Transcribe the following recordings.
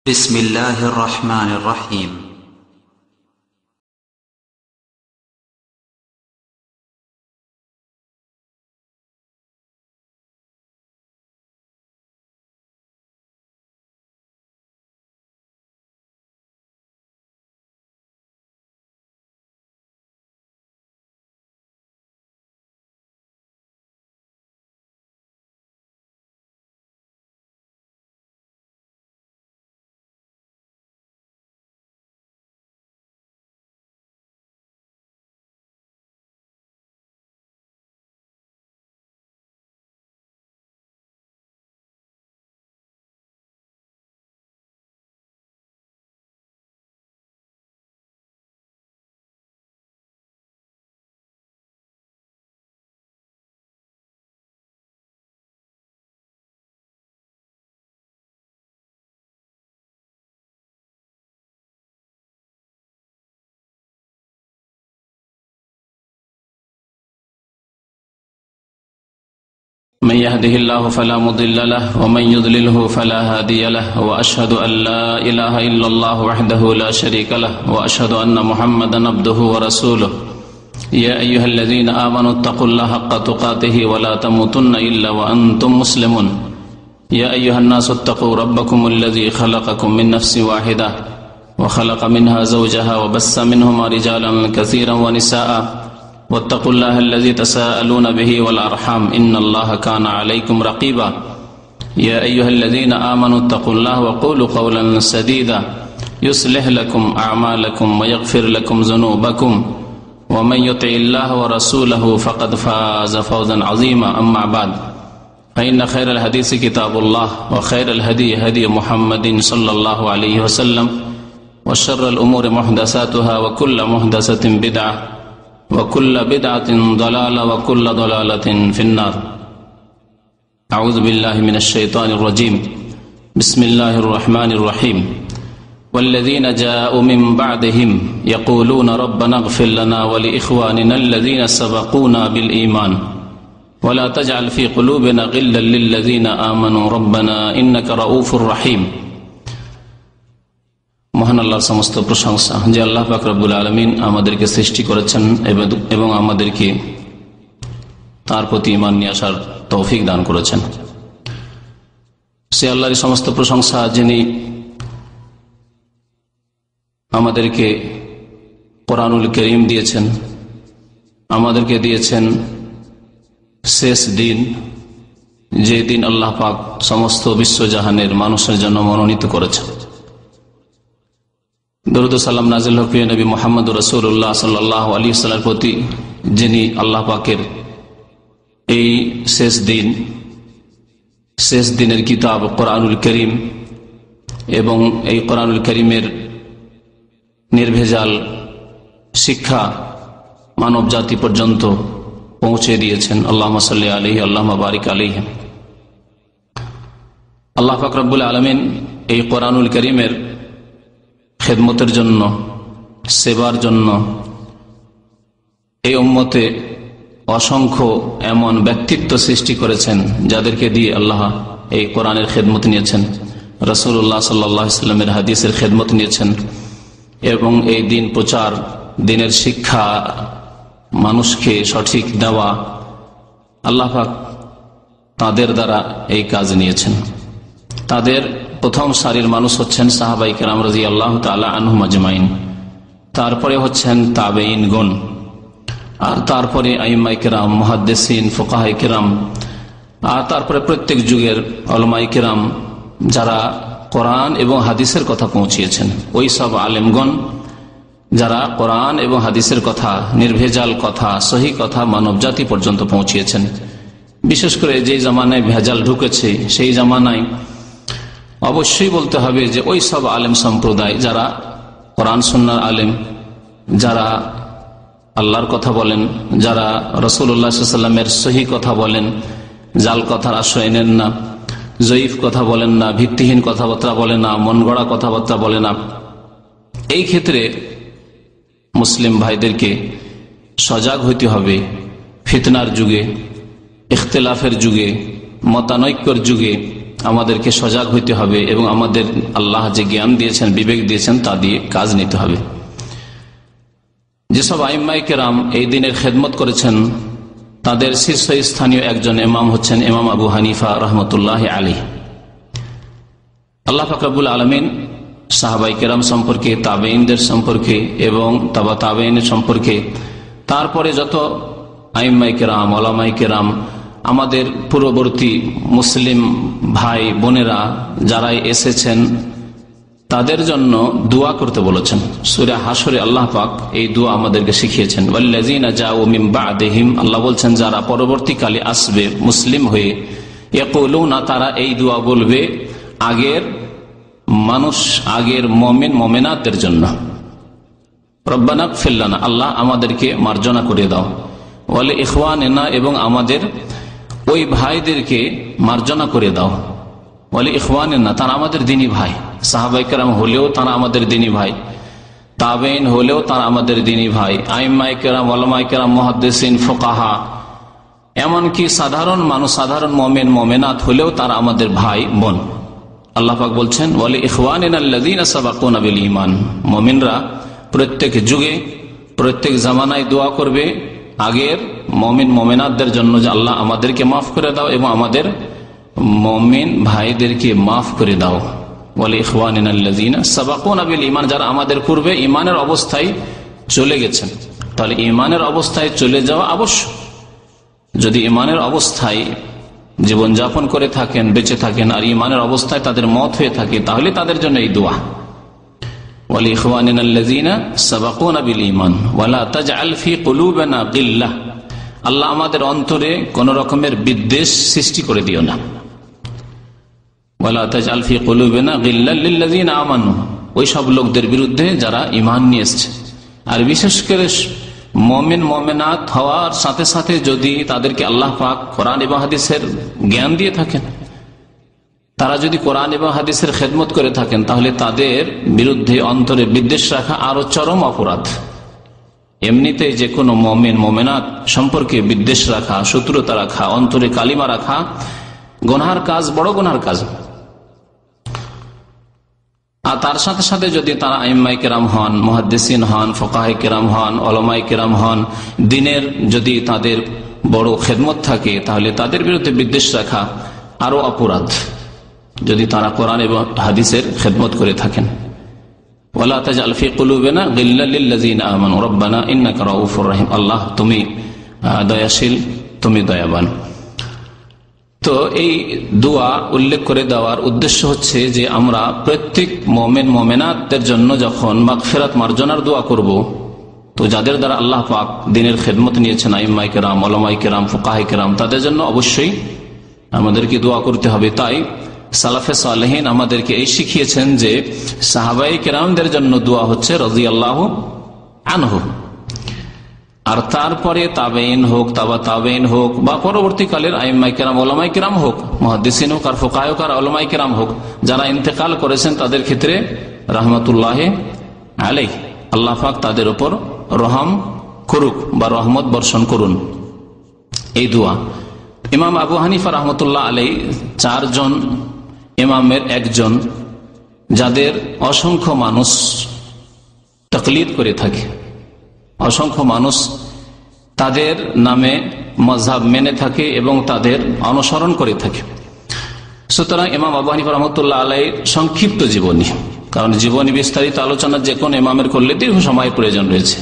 بسم الله الرحمن الرحيم من يهده الله فلا مضل له ومن يضلله فلا هادي له وأشهد أن لا إله إلا الله وحده لا شريك له وأشهد أن محمدا عبده ورسوله يا أيها الذين آمنوا اتقوا الله حق تقاته ولا تموتن إلا وأنتم مسلمون يا أيها الناس اتقوا ربكم الذي خلقكم من نفس واحدة وخلق منها زوجها وبث منهما رجالا كثيرا ونساء واتقوا الله الذي تساءلون به والأرحام إن الله كان عليكم رقيبا يا أيها الذين آمنوا اتقوا الله وقولوا قولا سديدا يصلح لكم أعمالكم ويغفر لكم ذنوبكم ومن يطع الله ورسوله فقد فاز فوزا عظيما أما بعد فإن خير الحديث كتاب الله وخير الهدي هدي محمد صلى الله عليه وسلم وشر الأمور محدثاتها وكل محدثة بدعة وكل بدعة ضلالة وكل ضلالة في النار أعوذ بالله من الشيطان الرجيم بسم الله الرحمن الرحيم والذين جاءوا من بعدهم يقولون ربنا اغفر لنا ولإخواننا الذين سبقونا بالإيمان ولا تجعل في قلوبنا غلا للذين آمنوا ربنا إنك رؤوف رحيم মহান আল্লাহর সমস্ত প্রশংসা যে আল্লাহ পাক রব্বুল আলামিন আমাদেরকে সৃষ্টি করেছেন এবং আমাদেরকে তার প্রতি ঈমান নিয়ে আসার তৌফিক দান করেছেন। সে আল্লাহরই সমস্ত প্রশংসা যিনি আমাদেরকে কোরআনুল কারীম দিয়েছেন, আমাদেরকে দিয়েছেন শেষ দিন, যে দিন আল্লাহ পাক সমস্ত বিশ্বজাহানের মানুষের জন্য মনোনীত করেছেন। দরুদ ও সালাম নাজিল হোক প্রিয় নবী মুহাম্মদ রাসূলুল্লাহ সাল্লাল্লাহু আলাইহি ওয়াসাল্লামের প্রতি, যিনি আল্লাহ পাকের এই শেষ দিনের কিতাব কোরআনুল কারীম এবং এই কোরআনুল কারীমের নির্ভেজাল শিক্ষা মানব জাতি পর্যন্ত পৌঁছে দিয়েছেন। আল্লাহুম্মা সাল্লি আলাইহি আল্লাহুম্মা বারিক আলাইহি। আল্লাহ পাক রব্বুল আলামিন এই কোরআনুল কারীমের খেদমতের জন্য, সেবার জন্য এই উম্মতে অসংখ্য এমন ব্যক্তিত্ব সৃষ্টি করেছেন যাদেরকে দিয়ে আল্লাহ এই কোরআনের খেদমত নিয়েছেন, রাসূলুল্লাহ সাল্লাল্লাহু আলাইহি ওয়াসাল্লামের হাদিসের খেদমত নিয়েছেন এবং এই দিন প্রচার, দিনের শিক্ষা মানুষকে সঠিক দেওয়া, আল্লাহ পাক তাদের দ্বারা এই কাজ নিয়েছেন। তাদের প্রথম সারির মানুষ হচ্ছেন সাহাবায়ে কেরাম রাদিয়াল্লাহু তাআলা আনহুম আজমাইন, তারপরে হচ্ছেন তাবেঈনগণ, আর তারপরে আইম্মায়ে কেরাম, মুহাদ্দিসিন, ফুকাহায়ে কেরাম, আর তারপরে প্রত্যেক যুগের উলামায়ে কেরাম যারা কোরআন এবং হাদিসের কথা পৌঁছিয়েছেন, ওই সব আলেমগণ যারা কোরআন এবং হাদিসের কথা, নির্ভেজাল কথা, সহি কথা মানব জাতি পর্যন্ত পৌঁছিয়েছেন। বিশেষ করে যে জামানায় ভেজাল ঢুকেছে সেই জামানায় অবশ্যই বলতে হবে যে ওই সব আলেম সম্প্রদায় যারা কোরআন সুন্নাহর আলেম, যারা আল্লাহর কথা বলেন, যারা রাসূলুল্লাহ সাল্লাল্লাহু আলাইহি ওয়াসাল্লামের সহি কথা বলেন, জাল কথার আশ্রয় নেন না, জয়ীফ কথা বলেন না, ভিত্তিহীন কথাবার্তা বলে না, মন গড়া কথাবার্তা বলে না। এই ক্ষেত্রে মুসলিম ভাইদেরকে সজাগ হইতে হবে। ফিতনার যুগে, ইখতিলাফের যুগে, মতানৈক্যর যুগে আমাদেরকে সজাগ হইতে হবে এবং আমাদের আল্লাহ যে জ্ঞান দিয়েছেন, বিবেক দিয়েছেন, তা দিয়ে কাজ নিতে হবে। যেসব আইম্মায়ে কেরাম এই দিনের খেদমত করেছেন, তাদের শীর্ষস্থানীয় একজন ইমাম হচ্ছেন ইমাম আবু হানিফা রহমতুল্লাহ আলী। আল্লাহ পাক রব্বুল আলামিন সাহাবায়ে কেরাম সম্পর্কে, তাবেঈনদের সম্পর্কে এবং তাবা তাবেঈনের সম্পর্কে, তারপরে যত আইম্মায়ে কেরাম, উলামায়ে কেরাম, আমাদের পূর্ববর্তী মুসলিম ভাই বোনেরা যারাই এসেছেন, তাদের জন্য দোয়া করতে বলেছেন। সূরা হাশরে আল্লাহ পাক এই দোয়া আমাদেরকে শিখিয়েছেন। ওয়াল্লাযীনা জাউ মিন বা'দিহিম, আল্লাহ বলছেন যারা পরবর্তীকালে আসবে মুসলিম হয়ে, ইয়াকুলুনা, তারা এই দোয়া বলবে আগের মানুষ, আগের মুমিন মুমিনাতদের জন্য, রব্বানা ইগফির লানা, আল্লাহ আমাদেরকে মার্জনা করে দাও, ওয়া লিইখওয়ানিনা, এবং আমাদের ওই ভাইদেরকে মার্জনা করে দাও, ওয়া লিইখওয়ানিনা, তারা আমাদের দ্বীনি ভাই, সাহাবায়ে কেরাম হলেও তারা আমাদের দ্বীনি ভাই, তাবেঈন হলেও তারা আমাদের দ্বীনি ভাই, আইম্মায়ে কেরাম, উলামায়ে কেরাম, মুহাদ্দিসিন, ফুকাহা, এমনকি সাধারণ মানুষ, সাধারণ মুমিন মুমিনাত হলেও তারা আমাদের ভাই বোন। আল্লাহ পাক বলছেন ওয়া লিইখওয়ানিনা আল্লাযীনা সাবাকুনা বিল ঈমান, মুমিনরা প্রত্যেক যুগে, প্রত্যেক জামানায় দোয়া করবে আগের মুমিন মুমিনাতদের জন্য যে আল্লাহ আমাদেরকে মাফ করে দাও এবং আমাদের মুমিন ভাইদেরকে মাফ করে দাও। ওয়া লিইখওয়ানিনা আল্লাযীনা সাবাকুনা বিল ঈমান, যারা আমাদের পূর্বে ঈমানের অবস্থায় চলে গেছেন। তাহলে ঈমানের অবস্থায় চলে যাওয়া আবশ্যক। যদি ঈমানের অবস্থায় জীবনযাপন করে থাকেন, বেঁচে থাকেন, আর ঈমানের অবস্থায় তাদের মত হয়ে থাকে, তাহলে তাদের জন্য এই দোয়া, ওয়া লিইখওয়ানিনা আল্লাযীনা সাবাকুনা বিল ঈমান ওয়া লা তাজআল ফি কুলুবিনা গিল্লাহ, আল্লাহ আমাদের অন্তরে কোন রকমের বিদ্বেষ সৃষ্টি করে দিও না। ওয়া লা তাজআল ফি কুলুবিনা গিল্লাল লিল্লাযীনা আমানু, ওই সব লোকদের বিরুদ্ধে যারা ঈমান নিয়ে এসেছে। আর বিশেষ করে মুমিন মুমিনাত হওয়ার সাথে সাথে যদি তাদেরকে আল্লাহ পাক কোরআন এবং হাদিসের জ্ঞান দিয়ে থাকেন, তারা যদি কোরআন এবং হাদিসের খেদমত করে থাকেন, তাহলে তাদের বিরুদ্ধে অন্তরে বিদ্বেষ রাখা আরো চরম অপরাধ। এমনিতে যে কোনো মুমিন মুমিনাত সম্পর্কে বিদ্বেষ রাখা, শত্রুতা রাখা, অন্তরে কালিমা রাখা গুনাহর কাজ, বড় গুনাহর কাজ। আর তার সাথে সাথে যদি তারা আইম্মায়ে কেরাম হন, মুহাদ্দিসিন হন, ফুকাহায়ে কেরাম হন, উলামায়ে কেরাম হন, দ্বীনের যদি তাদের বড় খেদমত থাকে, তাহলে তাদের বিরুদ্ধে বিদ্বেষ রাখা আরো অপরাধ, যদি তারা কোরআন এবং হাদিসের খেদমত করে থাকেন। ওয়ালা তাজআল ফি কুলুবিনা গিল্লাল লিল্লাযীনা আমানু রব্বানা ইন্নাকা রাউফুর রহিম, আল্লাহ তুমি দয়াশীল, তুমি দয়াবান। তো এই দোয়া উল্লেখ করে দেওয়ার উদ্দেশ্য হচ্ছে যে আমরা প্রত্যেক মুমিন মুমিনাতদের জন্য যখন মাগফিরাত মার্জনার দোয়া করব, তো যাদের দ্বারা আল্লাহ পাক দ্বীনের খেদমত নিয়েছেন, আইম্মায়ে কেরাম, উলামায়ে কেরাম, ফুকাহায়ে কেরাম, তাদের জন্য অবশ্যই আমাদেরকে দোয়া করতে হবে। তাই সালাফে সালেহিন আমাদেরকে এই শিখিয়েছেন যে সাহাবায়ে কেরামদের জন্য দোয়া হচ্ছে রাদিয়াল্লাহু আনহু, আর তারপরে তাবেঈন হোক, তাবা তাবেঈন হোক, বা পরবর্তীকালের আইম্মায়ে কেরাম, উলামায়ে কেরাম হোক, মুহাদ্দিসিন হোক, আর ফুকাহা হোক, আর উলামায়ে কেরাম হোক, যারা ইন্তেকাল করেছেন তাদের ক্ষেত্রে রাহমাতুল্লাহ আলাইহি, আল্লাহ পাক তাদের উপর রহম করুক বা রহমত বর্ষণ করুন। এই দোয়া ইমাম আবু হানিফা রহমতুল্লাহ আলাইহি চারজন ইমামের একজন, যাদের অসংখ্য মানুষ তাকলিদ করে থাকে, অসংখ্য মানুষ তাদের নামে মাযহাব মেনে থাকে এবং তাদের অনুসরণ করে থাকে। সুতরাং ইমাম আবু হানিফা রহমতুল্লাহ আলাইহির সংক্ষিপ্ত জীবনী, কারণ জীবনী বিস্তারিত আলোচনা যে কোন ইমামের করলে দীর্ঘ সময় প্রয়োজন রয়েছে,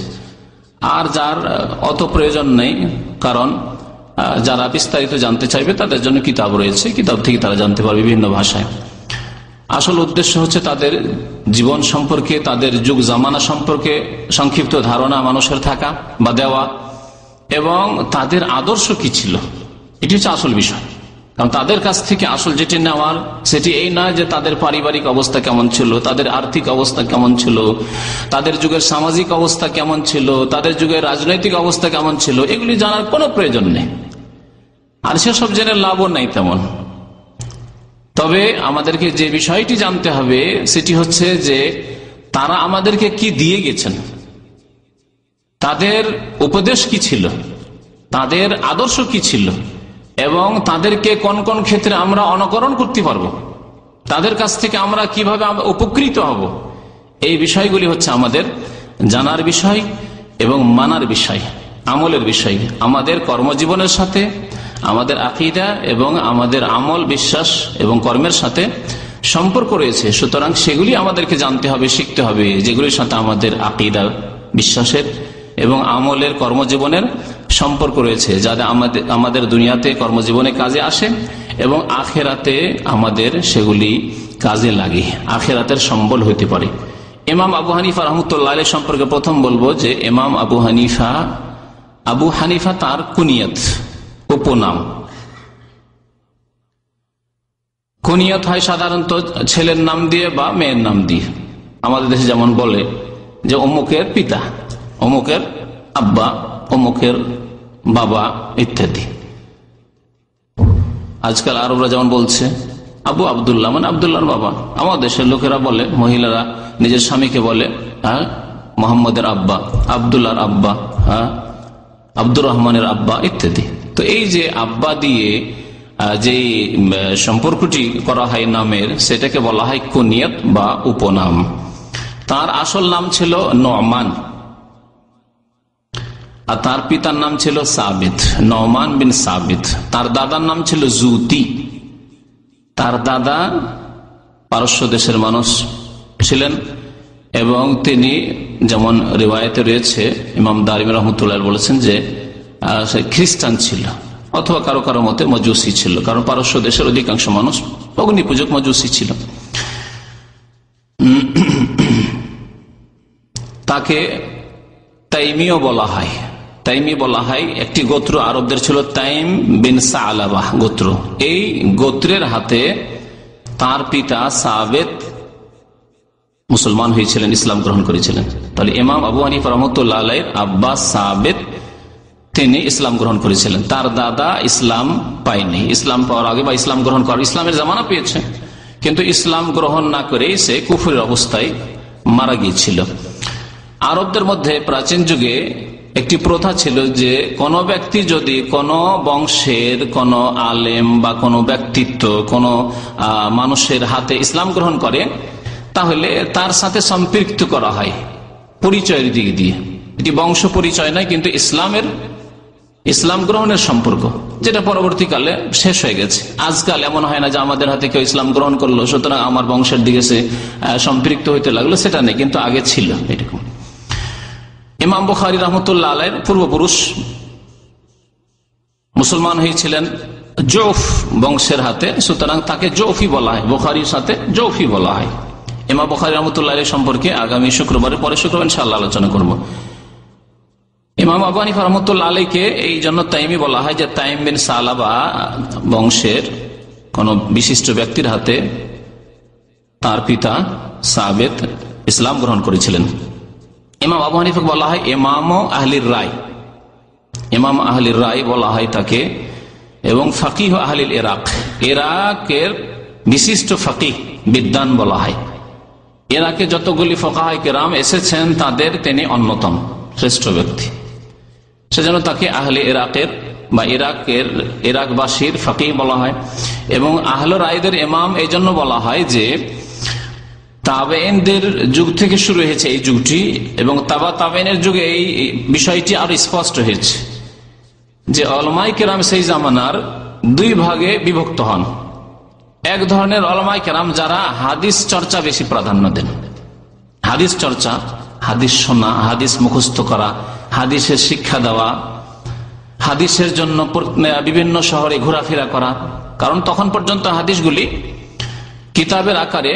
আর যার অত প্রয়োজন নেই, কারণ যারা বিস্তারিত জানতে চাইবে তাদের জন্য কিতাব রয়েছে, কিতাব থেকে তারা জানতে পারবে বিভিন্ন ভাষায়। আসল উদ্দেশ্য হচ্ছে তাদের জীবন সম্পর্কে, তাদের যুগ জামানা সম্পর্কে সংক্ষিপ্ত ধারণা মানুষের থাকা বা দেওয়া, এবং তাদের আদর্শ কি ছিল, এটি হচ্ছে আসল বিষয়। কারণ তাদের কাছ থেকে আসল যেটি নেওয়ার সেটি এই নয় যে তাদের পারিবারিক অবস্থা কেমন ছিল, তাদের আর্থিক অবস্থা কেমন ছিল, তাদের যুগের সামাজিক অবস্থা কেমন ছিল, তাদের যুগের রাজনৈতিক অবস্থা কেমন ছিল, এগুলি জানার কোনো প্রয়োজন নেই, আর সেসব জেনে লাভও নেই তেমন। তবে আমাদেরকে যে বিষয়টি জানতে হবে সেটি হচ্ছে যে তারা আমাদেরকে কি দিয়ে গেছেন, তাদের উপদেশ কি ছিল, তাদের আদর্শ কি ছিল, এবং তাদেরকে কোন কোন ক্ষেত্রে আমরা অনুকরণ করতে পারবো, তাদের কাছ থেকে আমরা কিভাবে উপকৃত হব, এই বিষয়গুলি হচ্ছে আমাদের জানার বিষয় এবং মানার বিষয়, আমলের বিষয়। আমাদের কর্মজীবনের সাথে আমাদের আকীদা এবং আমাদের আমল, বিশ্বাস এবং কর্মের সাথে সম্পর্ক রয়েছে। সুতরাং সেগুলি আমাদেরকে জানতে হবে, শিখতে হবে, যেগুলির সাথে আমাদের আকীদা, বিশ্বাসের এবং আমলের, কর্মজীবনের সম্পর্ক রয়েছে, যাতে আমাদের দুনিয়াতে কর্মজীবনে কাজে আসে এবং আখেরাতে আমাদের সেগুলি কাজে লাগে, আখেরাতের সম্বল হইতে পারে। ইমাম আবু হানিফা রহমতুল্লাহ আলাইহি সম্পর্কে প্রথম বলবো যে ইমাম আবু হানিফা তার কুনিয়ত, উপনাম। কুনিয়ত হয় সাধারণত ছেলের নাম দিয়ে বা মেয়ের নাম দিয়ে। আমাদের দেশে যেমন বলে যে অমুকের পিতা, অমুকের আব্বা, অমুকের বাবা ইত্যাদি। আজকাল আরবরা যেমন বলছে আবু আবদুল্লাহ, মানে আবদুল্লাহর বাবা। আমাদের দেশের লোকেরা বলে, মহিলারা নিজের স্বামীকে বলে মোহাম্মদের আব্বা, আবদুল্লাহর আব্বা, আব্দুর রহমানের আব্বা ইত্যাদি। তো এই যে আব্বা দিয়ে যে সম্পর্কটি করা হয় নামের, সেটাকে বলা হয় কুনিয়ত বা উপনাম। তার আসল নাম ছিল নোমান, আর তার পিতার নাম ছিল সাবিত, নোমান বিন সাবিত। তার দাদার নাম ছিল জুতি। তার দাদা পারস্য দেশের মানুষ ছিলেন এবং তিনি, যেমন রিওয়ায়েতে রয়েছে, ইমাম দারিমি রহমতুল্লাহ বলেছেন যে সে খ্রিস্টান ছিল অথবা কারো কারো মতে মজুসি ছিল, কারণ পারস্য দেশের অধিকাংশ মানুষ অগ্নি পূজক মজুসি ছিল। তাকে তাইমিও বলা হয়। তাইমি বলা হয় একটি গোত্র আরবদের ছিল, তাইম বিন সালাবাহ গোত্র। এই গোত্রের হাতে তার পিতা সাবেত মুসলমান হয়েছিলেন, ইসলাম গ্রহণ করেছিলেন। তাহলে ইমাম আবু হানিফা রহমতুল্লাহ আলাইহির আব্বা সাবেত, তিনি ইসলাম গ্রহণ করেছিলেন। তার দাদা ইসলাম পায়নি, ইসলাম পাওয়ার আগে বা ইসলাম গ্রহণ করার, ইসলামের জামানা পেয়েছে কিন্তু ইসলাম গ্রহণ না করেই সে কুফরের অবস্থায় মারা গিয়েছিল। আরবদের মধ্যে প্রাচীন যুগে একটি প্রথা ছিল যে কোন ব্যক্তি যদি কোন বংশের কোন আলেম বা কোন ব্যক্তিত্ব, কোন মানুষের হাতে ইসলাম গ্রহণ করে, তাহলে তার সাথে সম্পৃক্ত করা হয় পরিচয়ের দিক দিয়ে। এটি বংশ পরিচয় নয়, কিন্তু ইসলাম গ্রহণের সম্পর্ক, যেটা পরবর্তীকালে শেষ হয়ে গেছে। আজকাল এমন হয় না যে আমাদের হাতে কেউ ইসলাম গ্রহণ করলো সুতরাং আমার বংশের দিকে সে সম্পৃক্ত হইতে লাগলো, সেটা নেই, কিন্তু আগে ছিল এরকম। ইমাম বুখারী রহমতুল্লাহ আলাইহির পূর্বপুরুষ মুসলমান হয়েছিলেন জৌফ বংশের হাতে, সুতরাং তাকে জৌফি বলা হয়, বুখারীর সাথে জৌফি বলা হয়। ইমাম বুখারী রহমতুল্লাহ আলাইহি সম্পর্কে আগামী শুক্রবারে, পরের শুক্রবার ইনশাআল্লাহ আলোচনা করব। ইমাম আবু হানিফা রহমতুল্লাহ আলাইহিকে এই জন্য তাইমি বলা হয় যে তাইম বিন সালাবা বংশের কোন বিশিষ্ট ব্যক্তির হাতে তার পিতা সাবেত ইসলাম গ্রহণ করেছিলেন। ইমাম আবু হানিফা বলা হয় ইমাম আহলির রায়, ইমাম আহলির রায় বলা হয় তাকে, এবং ফাকিহ আহলিল ইরাক, ইরাকের বিশিষ্ট ফাকিহ বিদ্বান বলা হয়। ইরাকে যতগুলি ফুকাহায়ে কেরাম এসেছেন তাদের তিনি অন্যতম শ্রেষ্ঠ ব্যক্তি, সেজন্য তাকে আহলে ইরাকের বা ইরাকবাসীর ফাকিহ বলা হয়। এবং আহলে রায়দের ইমাম এই জন্য বলা হয় যে তাবেঈনদের যুগ থেকে শুরু হয়েছে এই যুগটি, এবং তাবেঈনের যুগে এই বিষয়টি আরো স্পষ্ট হয়েছে যে উলামায়ে কেরাম সেই জামানার দুই ভাগে বিভক্ত হন। এক ধরনের উলামায়ে কেরাম যারা হাদিস চর্চা বেশি প্রাধান্য দেন, হাদিস চর্চা, হাদিস শোনা, হাদিস মুখস্থ করা, হাদিসের শিক্ষা দেওয়া, হাদিসের জন্য বিভিন্ন শহরে ঘোরাফেরা করা, কারণ তখন পর্যন্ত হাদিসগুলি কিতাবের আকারে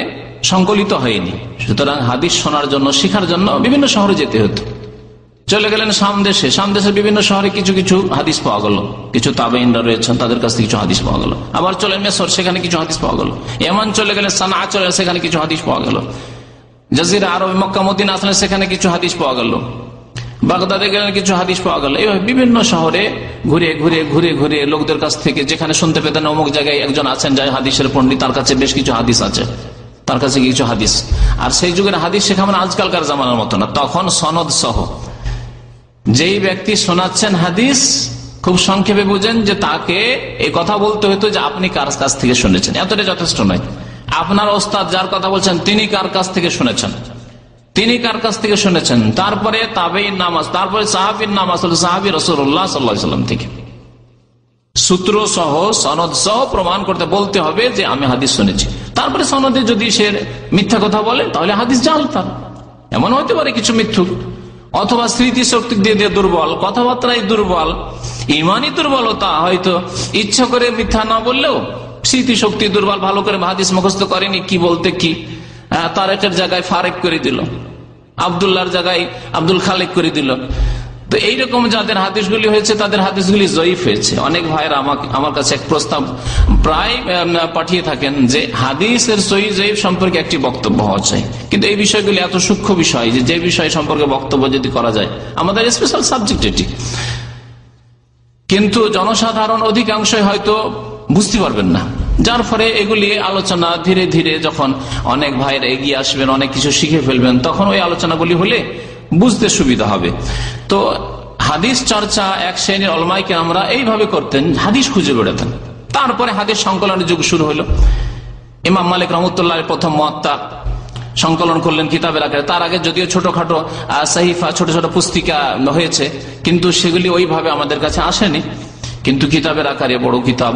সংকলিত হয়নি। সুতরাং হাদিস শোনার জন্য, শিখার জন্য বিভিন্ন শহরে যেতে হতো। চলে গেলেন সামদেশের বিভিন্ন শহরে কিছু কিছু হাদিস পাওয়া গেল, কিছু তাবেঈনরা রয়েছেন তাদের কাছ থেকে কিছু হাদিস পাওয়া গেল। আবার চলে মিশর, সেখানে কিছু হাদিস পাওয়া গেল। ইয়ামান চলে গেলেন, সানা চলে, সেখানে কিছু হাদিস পাওয়া গেল। জাজিরা আরব, মক্কা মদিনা আসলেন, সেখানে কিছু হাদিস পাওয়া গেল। বাগদাদে গেলেন, কিছু হাদিস পাওয়া গেল। এইভাবে বিভিন্ন শহরে ঘুরে ঘুরে ঘুরে ঘুরে লোকদের কাছ থেকে, যেখানে শুনতে পেতেন অমুক জায়গায় একজন আছেন যাই হাদিসের পণ্ডিত, তার কাছে বেশ কিছু হাদিস আছে, তার কাছে কিছু হাদিস। আর সেই যুগের হাদিস শেখা মানে আজকালকার জামানার মতো না, তখন সনদ সহ যেই ব্যক্তি শোনাচ্ছেন হাদিস খুব সংক্ষেপে বুঝেন যে তাকে এই কথা বলতে হতো যে আপনি কার কাছ থেকে শুনেছেন, এতটা যথেষ্ট নয়। আপনার ওস্তাদ যার কথা বলছেন তিনি কার কাছ থেকে শুনেছেন, তিনি কার কাছ থেকে শুনেছেন, তারপরে তাবেঈন নামাজ, তারপরে সাহাবীর নামাজ, সাহাবী রাসূলুল্লাহ সাল্লাল্লাহু আলাইহি ওয়াসাল্লাম থেকে সূত্র সহ সনদ সহ প্রমাণ করতে বলতে হবে যে আমি হাদিস শুনেছি। তারপরে সনদে যদি সে মিথ্যা কথা বলে তাহলে হাদিস জাল। তার এমন হতে পারে কিছু মিথ্যুক, অথবা স্মৃতি শক্তি দিয়ে দিয়ে দুর্বল, কথাবার্তায় দুর্বল, ইমানই দুর্বলতা, হয়তো ইচ্ছা করে মিথ্যা না বললেও স্মৃতি শক্তি দুর্বল, ভালো করে হাদিস মুখস্থ করেনি, কি বলতে কি, তারেকের জায়গায় ফারেক করে দিল, আব্দুল্লাহর জায়গায় আব্দুল খালেক করে দিল। তো এইরকম যাদের হাদিসগুলি হয়েছে তাদের হাদিসগুলি জয়ীফ হয়েছে। অনেক ভাইরা আমার কাছে এক প্রস্তাব প্রায় পাঠিয়ে থাকেন যে হাদিসের সহিহ জয়ীফ সম্পর্কে একটি বক্তব্য হওয়া চাই, কিন্তু এই বিষয়গুলি এত সূক্ষ্ম বিষয় যে বিষয় সম্পর্কে বক্তব্য যদি করা যায়, আমাদের স্পেশাল সাবজেক্ট এটি, কিন্তু জনসাধারণ অধিকাংশই হয়তো বুঝতে পারবেন না। যার ফলে এগুলি আলোচনা ধীরে ধীরে যখন অনেক ভাইয়েরা এগিয়ে আসবেন, অনেক কিছু শিখে ফেলবেন, তখন ওই আলোচনাগুলি হলে বুঝতে সুবিধা হবে। তো হাদিস চর্চা এক শ্রেণীর উলামায়ে কেরামরা এইভাবে করতেন, হাদিস খুঁজে বেড়াতেন। তারপরে হাদিস সংকলনের যুগ শুরু হলো। ইমাম মালিক রহমতুল্লাহ প্রথম মুয়াত্তা সংকলন করলেন কিতাবের আকারে। তার আগে যদিও ছোটখাটো সাহিফা, ছোট ছোট পুস্তিকা হয়েছে, কিন্তু সেগুলি ওইভাবে আমাদের কাছে আসেনি। কিন্তু কিতাবের আকারে বড় কিতাব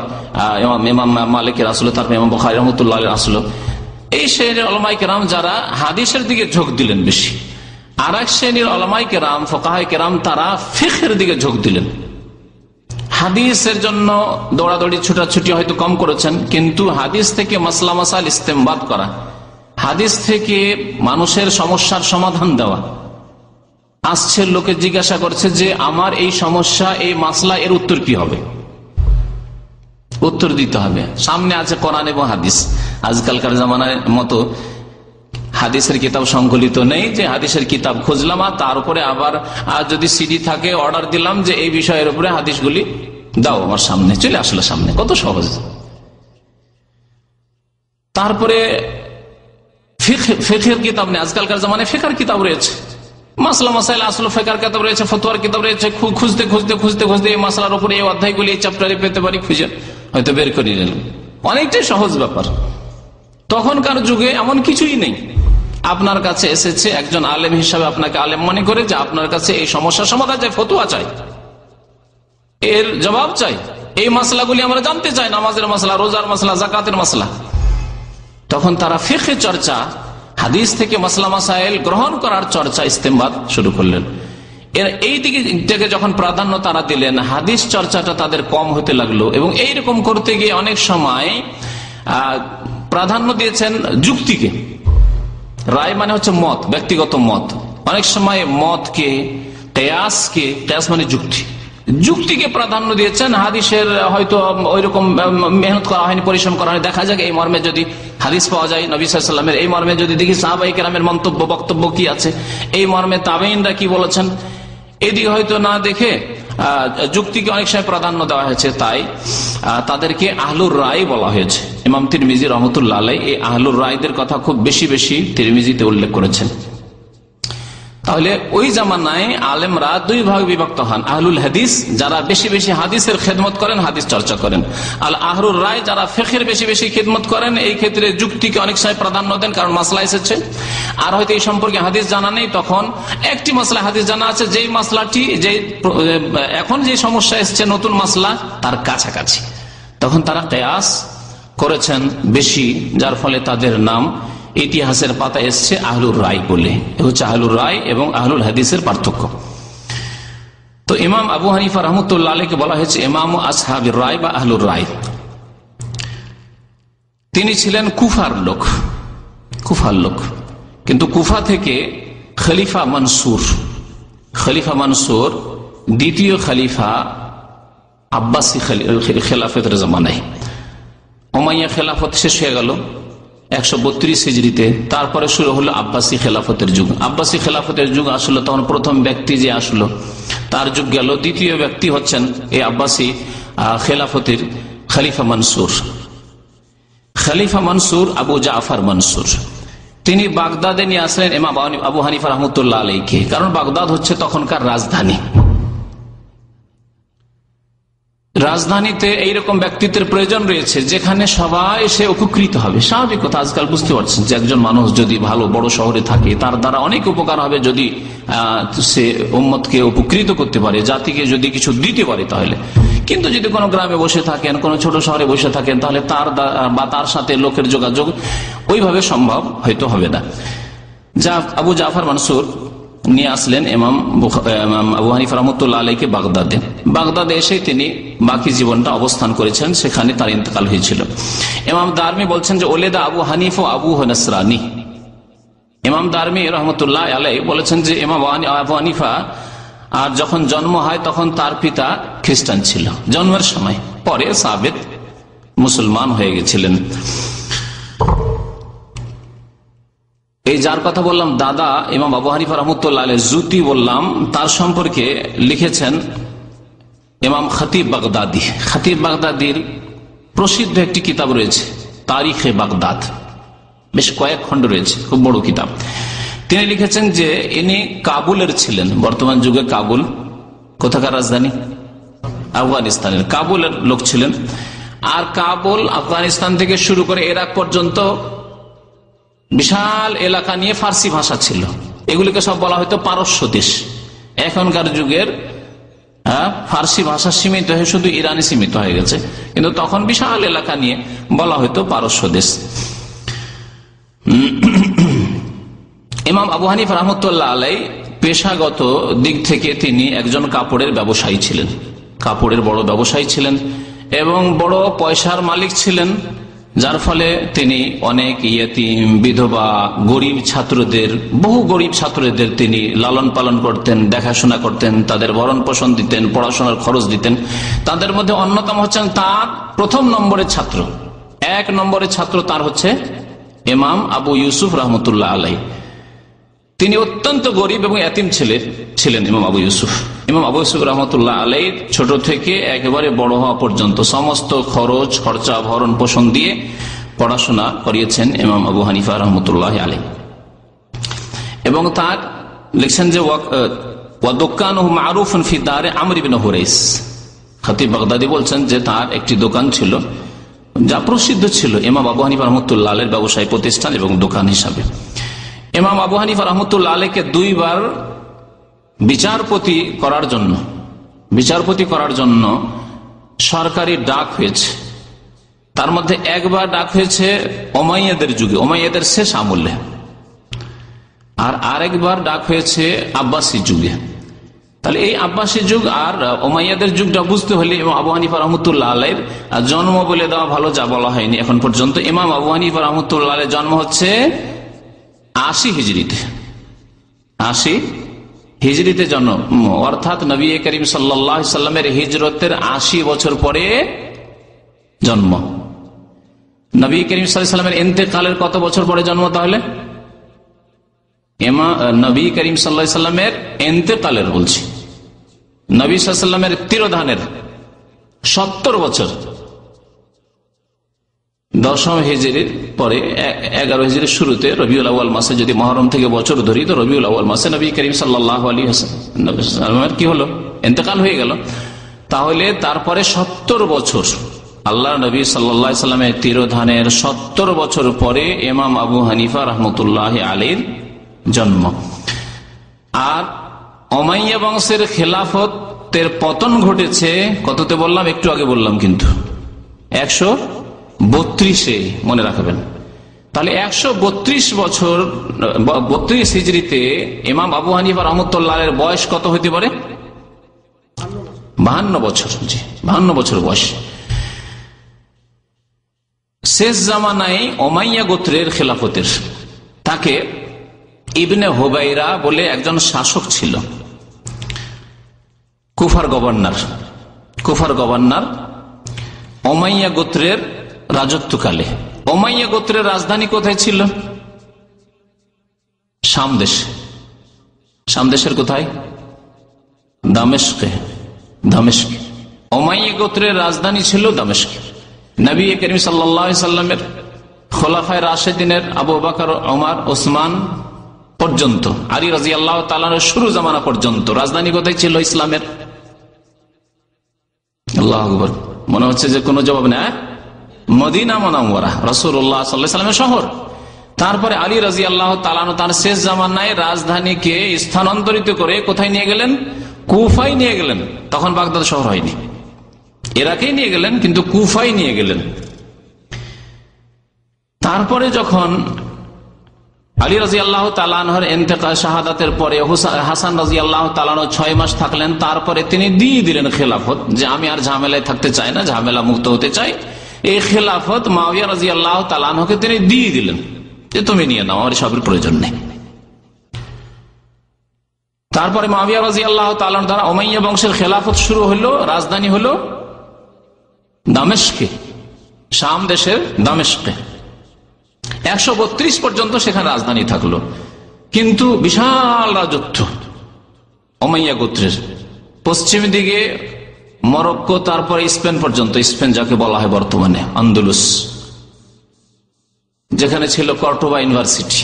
ইমাম মালিকের আসলো, তারপর ইমাম বুখারী রহমতুল্লাহ আসলো। এই শ্রেণীর উলামায়ে কেরাম যারা হাদিসের দিকে ঝোঁক দিলেন বেশি। আর এক শ্রেণীর উলামায়ে কেরাম, ফুকাহায়ে কেরাম, তারা ফিকহের দিকে ঝোঁক দিলেন। হাদিসের জন্য দৌড়াদৌড়ি ছুটাছুটি হয়তো কম করেছেন, কিন্তু হাদিস থেকে মাসলা মাসাইল ইস্তেমবাদ করা, হাদিস থেকে মানুষের সমস্যার সমাধান দেওয়া। আসছে লোকে জিজ্ঞাসা করছে যে আমার এই সমস্যা, এই মাসলা, এর উত্তর কি হবে, উত্তর দিতে হবে। সামনে আছে কোরআন এবং হাদিস। আজকালকার জামানার মতো হাদিসের কিতাব সংকলিত নেই যে হাদিসের কিতাব খুঁজলাম আর তার উপরে আবার যদি সিডি থাকে অর্ডার দিলাম যে এই বিষয়ের উপরে হাদিসগুলি দাও, আমার সামনে চলে আসলো, সামনে কত সহজ। তারপরে ফিকহের কিতাব নেই, আজকালকার জামানায় ফিকহের কিতাব রয়েছে, মাসলা মাসাইল আসলো ফিকহের কিতাব রয়েছে, ফতোয়ার কিতাব রয়েছে। খুঁজতে খুঁজতে খুঁজতে খুঁজতে এই মাসলার উপরে এই অধ্যায়গুলি, এই চ্যাপ্টারে পেতে পারি, খুঁজে হয়তো বের করে নিলাম। অনেকটাই সহজ ব্যাপার। তখনকার যুগে এমন কিছুই নেই। আপনার কাছে এসেছে একজন আলেম হিসাবে, আপনাকে আলেম মনে করে যে আপনার কাছে এই সমস্যার সমাধান চাই, ফতোয়া চাই, এর জবাব চাই, এই মাসলাগুলি আমরা জানতে চাই, নামাজের মাসলা, রোজার মাসলা, জাকাতের মাসলা। তখন তারা ফিকহ চর্চা, হাদিস থেকে মাসলা মাসাইল গ্রহণ করার চর্চা, ইস্তেমবাদ শুরু করলেন। এই দিকে যখন প্রাধান্য তারা দিলেন, হাদিস চর্চাটা তাদের কম হতে লাগলো। এবং এইরকম করতে গিয়ে অনেক সময় প্রাধান্য দিয়েছেন যুক্তিকে। রায় মানে হচ্ছে মত, ব্যক্তিগত মত। অনেক সময় মতকে, কিয়াসকে, কিয়াস মানে যুক্তি, যুক্তিকে প্রাধান্য দিয়েছেন। হাদিসের হয়তো ওইরকম মেহনত করা হয়নি, পরিশ্রম করা হয়নি। দেখা যাক এই মর্মে যদি হাদিস পাওয়া যায় নবী সাল্লাল্লাহু আলাইহি ওয়াসাল্লামের, এই মর্মে যদি দেখি সাহাবায়ে কেরামের মন্তব্য, বক্তব্য কি আছে, এই মর্মে তাবেঈনরা কি বলেছেন, এদিকে হয়তো না দেখে যুক্তিকে অনেক সময় প্রাধান্য দেওয়া হয়েছে। তাই তাদেরকে আহলুর রায় বলা হয়েছে। ইমাম তিরমিজি রহমতুল্লাহ আলাইহি এই আহলুর রায়দের কথা খুব বেশি বেশি তিরমিজিতে উল্লেখ করেছেন। তাহলে ওই জামানায় আলেমরা দুই ভাগে বিভক্ত হন। আহলুল হাদিস, যারা বেশি বেশি হাদিসের খেদমত করেন, হাদিস চর্চা করেন। আর আহলুর রায়, যারা ফিকহের বেশি বেশি খেদমত করেন, এই ক্ষেত্রে যুক্তিকে অনেক সময় প্রাধান্য দেন, কারণ মাসলা এসেছে। আর হয়তো এই সম্পর্কে হাদিস জানা নেই, তখন একটি মাসলা হাদিস জানা আছে, যেই মাসলাটি, যে এখন যে সমস্যা এসেছে নতুন মাসলা, তার কাছাকাছি, তখন তারা কিয়াস করেছেন বেশি, যার ফলে তাদের নাম ইতিহাসের পাতা এসছে আহলুর রায় বলে। এ হচ্ছে আহলুর রায় এবং আহলুল হাদিসের পার্থক্য। তো ইমাম আবু হানিফা রহমতুল্লাহ আলাইহিকে বলা হয়েছে ইমাম আসহাবির রায় বা আহলুর রায়। তিনি ছিলেন কুফার লোক, কুফার লোক, কিন্তু কুফা থেকে খলিফা মনসুর দ্বিতীয় খলিফা আব্বাসী খেলাফতের জামানায়, উমাইয়া খেলাফত শেষ হয়ে গেল 132 হিজরিতে। তারপরে শুরু হলো আব্বাসী খেলাফতের যুগ। আব্বাসী খেলাফতের যুগ আসলো, তখন প্রথম ব্যক্তি যে আসলো তার যুগ গেল। দ্বিতীয় ব্যক্তি হচ্ছেন এই আব্বাসী খেলাফতের খলিফা মনসুর। খলিফা মনসুর আবু জাফর মনসুর, তিনি বাগদাদে নিয়ে আসলেন ইমাম আবু হানিফা রহমতুল্লাহ আলাইহিকে, কারণ বাগদাদ হচ্ছে তখনকার রাজধানী। রাজধানীতে এইরকম ব্যক্তিত্বের প্রয়োজন রয়েছে যেখানে সবাই সে উপকৃত হবে। স্বাভাবিক কথা, আজকাল বুঝতে পারছেন যে একজন মানুষ যদি ভালো বড় শহরে থাকে তার দ্বারা অনেক উপকার হবে যদি সে উম্মতকে উপকৃত করতে পারে, জাতিকে যদি কিছু দিতে পারে তাহলে। কিন্তু যদি কোনো গ্রামে বসে থাকেন, কোনো ছোট শহরে বসে থাকেন, তাহলে তার সাথে লোকের যোগাযোগ ওইভাবে সম্ভব হয়তো হবে না। আবু জাফর মানসুর নিয়ে আসলেন ইমাম আবু হানিফা রাহমাতুল্লাহ আলাইহি বাগদাদে এসে তিনি বাকি জীবনটা অবস্থান করেছেন, সেখানে তার ইন্তেকাল হয়েছিল। ইমাম দারমি বলছেন যে ওলেদা আবু হানিফা আবু নাসরানি। ইমাম দারমি রহমতুল্লাহ আলাইহি বলেছেন যে ইমাম আবু হানিফা আর যখন জন্ম হয় তখন তার পিতা খ্রিস্টান ছিল জন্মের সময়, পরে সাবেত মুসলমান হয়ে গেছিলেন। এই যার কথা বললাম দাদা ইমাম আবু হানিফা রাহমাতুল্লাহ আলাইহি জুতি বললাম, তার সম্পর্কে লিখেছেন ইমাম খতিব বাগদাদি। খতিব বাগদাদির প্রসিদ্ধ একটি কিতাব রয়েছে তারিখে বাগদাদ, বেশ কয়েক খণ্ড রয়েছে, খুব বড় কিতাব। তিনি লিখেছেন যে ইনি কাবুলের ছিলেন। বর্তমান যুগে কাবুল কোথাকার রাজধানী? আফগানিস্তানের কাবুলের লোক ছিলেন। আর কাবুল আফগানিস্তান থেকে শুরু করে ইরাক পর্যন্ত বিশাল এলাকা নিয়ে ফার্সি ভাষা ছিল। এগুলিকে সব বলা হয়তো পারস্য দেশ। এখনকার যুগের ফার্সি ভাষা সীমিত হয়ে শুধু ইরানে সীমিত হয়ে গেছে, কিন্তু তখন বিশাল এলাকা নিয়ে বলা হয়তো পারস্য দেশ। ইমাম আবু হানিফা রাহমাতুল্লাহ আলাইহি পেশাগত দিক থেকে তিনি একজন কাপড়ের ব্যবসায়ী ছিলেন, কাপড়ের বড় ব্যবসায়ী ছিলেন এবং বড় পয়সার মালিক ছিলেন, যার ফলে তিনি অনেক ইয়েতিম, বিধবা, গরিব ছাত্রদের, বহু গরিব ছাত্রদের তিনি লালন পালন করতেন, দেখাশোনা করতেন, তাদের ভরণ পোষণ দিতেন, পড়াশোনার খরচ দিতেন। তাদের মধ্যে অন্যতম হচ্ছেন তার প্রথম নম্বরের ছাত্র, 1 নম্বরের ছাত্র তার হচ্ছে ইমাম আবু ইউসুফ রহমতুল্লাহ আলাইহি। তিনি অত্যন্ত গরিব এবং এতিম ছিলেন ইমাম আবু ইউসুফ। ইমাম আবু ইউসুফ রহমতুল্লাহ আলাইহি ছোট থেকে একেবারে বড় হওয়া পর্যন্ত সমস্ত খরচ খরচা ভরণ পোষণ দিয়ে পড়াশোনা করিয়েছেন ইমাম আবু হানিফা রহমতুল্লাহ আলাইহি। এবং তার লিখছেন যে ওয়াদুকানুহু মারুফুন ফি দারে আমর ইবনে হুরাইস। খতিব বাগদাদি বলছেন যে তার একটি দোকান ছিল যা প্রসিদ্ধ ছিল ইমাম আবু হানিফা রহমতুল্লাহ আলাইহির ব্যবসায়ী প্রতিষ্ঠান এবং দোকান হিসাবে। ইমাম আবু হানিফা রহমতুল্লাহ আলাইহিকে 2 বার বিচারপতি করার জন্য সরকারি ডাক হয়েছে। তার মধ্যে একবার ডাক হয়েছে ওমাইয়াদের যুগে, ওমাইয়াদের শেষ আমলে, আর আরেকবার ডাক হয়েছে আব্বাসী যুগে। তাহলে এই আব্বাসী যুগ আর ওমাইয়াদের যুগটা বুঝতে হলে ইমাম আবু হানিফা রহমতুল্লাহ আলাইহির জন্ম বলে দেওয়া ভালো, যা বলা হয়নি এখন পর্যন্ত। ইমাম আবু হানিফা রহমতুল্লাহ আলাইহির জন্ম হচ্ছে 80 হিজরিতে, 80 হিজরিতে জন্ম, অর্থাৎ নবী করিম সাল্লাল্লাহু আলাইহি সাল্লামের হিজরতের 80 বছর পরে জন্ম। নবী করিম সাল্লাল্লাহু আলাইহি সাল্লামের ইন্তেকালের কত বছর পরে জন্ম? তাহলে নবী করিম সাল্লাল্লাহু আলাইহি সাল্লামের ইন্তেকালের বলছি, নবী সাল্লাল্লাহু আলাইহি সাল্লামের তিরোধানের 70 বছর, 10 হিজরির পরে 11 হিজরির শুরুতে রবিউল আউয়াল মাসে, যদি মুহররম থেকে বছর ধরি তো রবিউল আউয়াল মাসে নবী করিম সাল্লাল্লাহু আলাইহি ওয়াসাল্লামের কি হলো? ইন্তেকাল হয়ে গেল। তাহলে তারপরে 70 বছর, আল্লাহ নবী সাল্লাল্লাহু আলাইহি সাল্লামের তিরোধানের 70 বছর পরে ইমাম আবু হানিফা রাহমাতুল্লাহ আলাইহির জন্ম। আর উমাইয়া বংশের খেলাফতের পতন ঘটেছে কততে বললাম? একটু আগে বললাম, কিন্তু 132-এ মনে রাখবেন। তাহলে 132 বছর, 32 হিজরিতে ইমাম আবু হানিফা রাহমাতুল্লাহ আলাইহির বয়স কত হতে পারে? 52 বছর। জি, 52 বছর বয়স। শেষ জামানায় উমাইয়া গোত্রের খেলাফতের, তাকে ইবনে হুবাইরা বলে একজন শাসক ছিল, কুফার গভর্নর উমাইয়া গোত্রের রাজত্বকালে। উমাইয়া গোত্রের রাজধানী কোথায় ছিল? শামদেশের কোথায়? দামেস্কে। উমাইয়া গোত্রের রাজধানী ছিল দামেস্কে। নবী করিম সাল্লাল্লাহু আলাইহি সাল্লামের খোলাফায়ে রাশিদিনের আবু বকর, ওমর, ওসমান পর্যন্ত, আলী রাদিয়াল্লাহু তাআলার শুরু জামানা পর্যন্ত রাজধানী কোথায় ছিল ইসলামের? আল্লাহু আকবার। মনে হচ্ছে যে কোনো জবাব না। মদিনা মুনাওয়ারা রাসূলুল্লাহ সাল্লাল্লাহু আলাইহি ওয়াসাল্লামের শহর। তারপরে আলী রাদিয়াল্লাহু তাআলা আনহু তার শেষ জামানায় রাজধানীকে স্থানান্তরিত করে কোথায় নিয়ে গেলেন? কুফায় নিয়ে গেলেন। তখন বাগদাদ শহর হয়নি, ইরাকেই নিয়ে গেলেন, কিন্তু কুফায় নিয়ে গেলেন। তারপরে যখন আলী রাদিয়াল্লাহু তাআলা আনহুর ইন্তেকাল শাহাদাতের পরে হাসান রাদিয়াল্লাহু তাআলা আনহু 6 মাস থাকলেন। তারপরে তিনি দিয়ে দিলেন খেলাফত, যে আমি আর ঝামেলায় থাকতে চাই না, ঝামেলা মুক্ত হতে চাই। এই খেলাফত মুআবিয়া রাদিয়াল্লাহু তাআলা আনহুকে তিনি দিয়ে দিলেন যে তুমি নিয়ে নাও, আমার সবের প্রয়োজন নেই। তারপরে মুআবিয়া রাদিয়াল্লাহু তাআলা আনহু দ্বারা উমাইয়া বংশের খেলাফত শুরু হলো। রাজধানী হলো দামেস্কে, শাম দেশের দামেস্কে। 132 পর্যন্ত সেখানে রাজধানী থাকলো, কিন্তু বিশাল রাজত্ব উমাইয়া গোত্রের। পশ্চিম দিকে মরক্কো, তারপরে স্পেন পর্যন্ত, স্পেন যাকে বলা হয় বর্তমানে আন্দুলুস, যেখানে ছিল কর্ডোবা ইউনিভার্সিটি।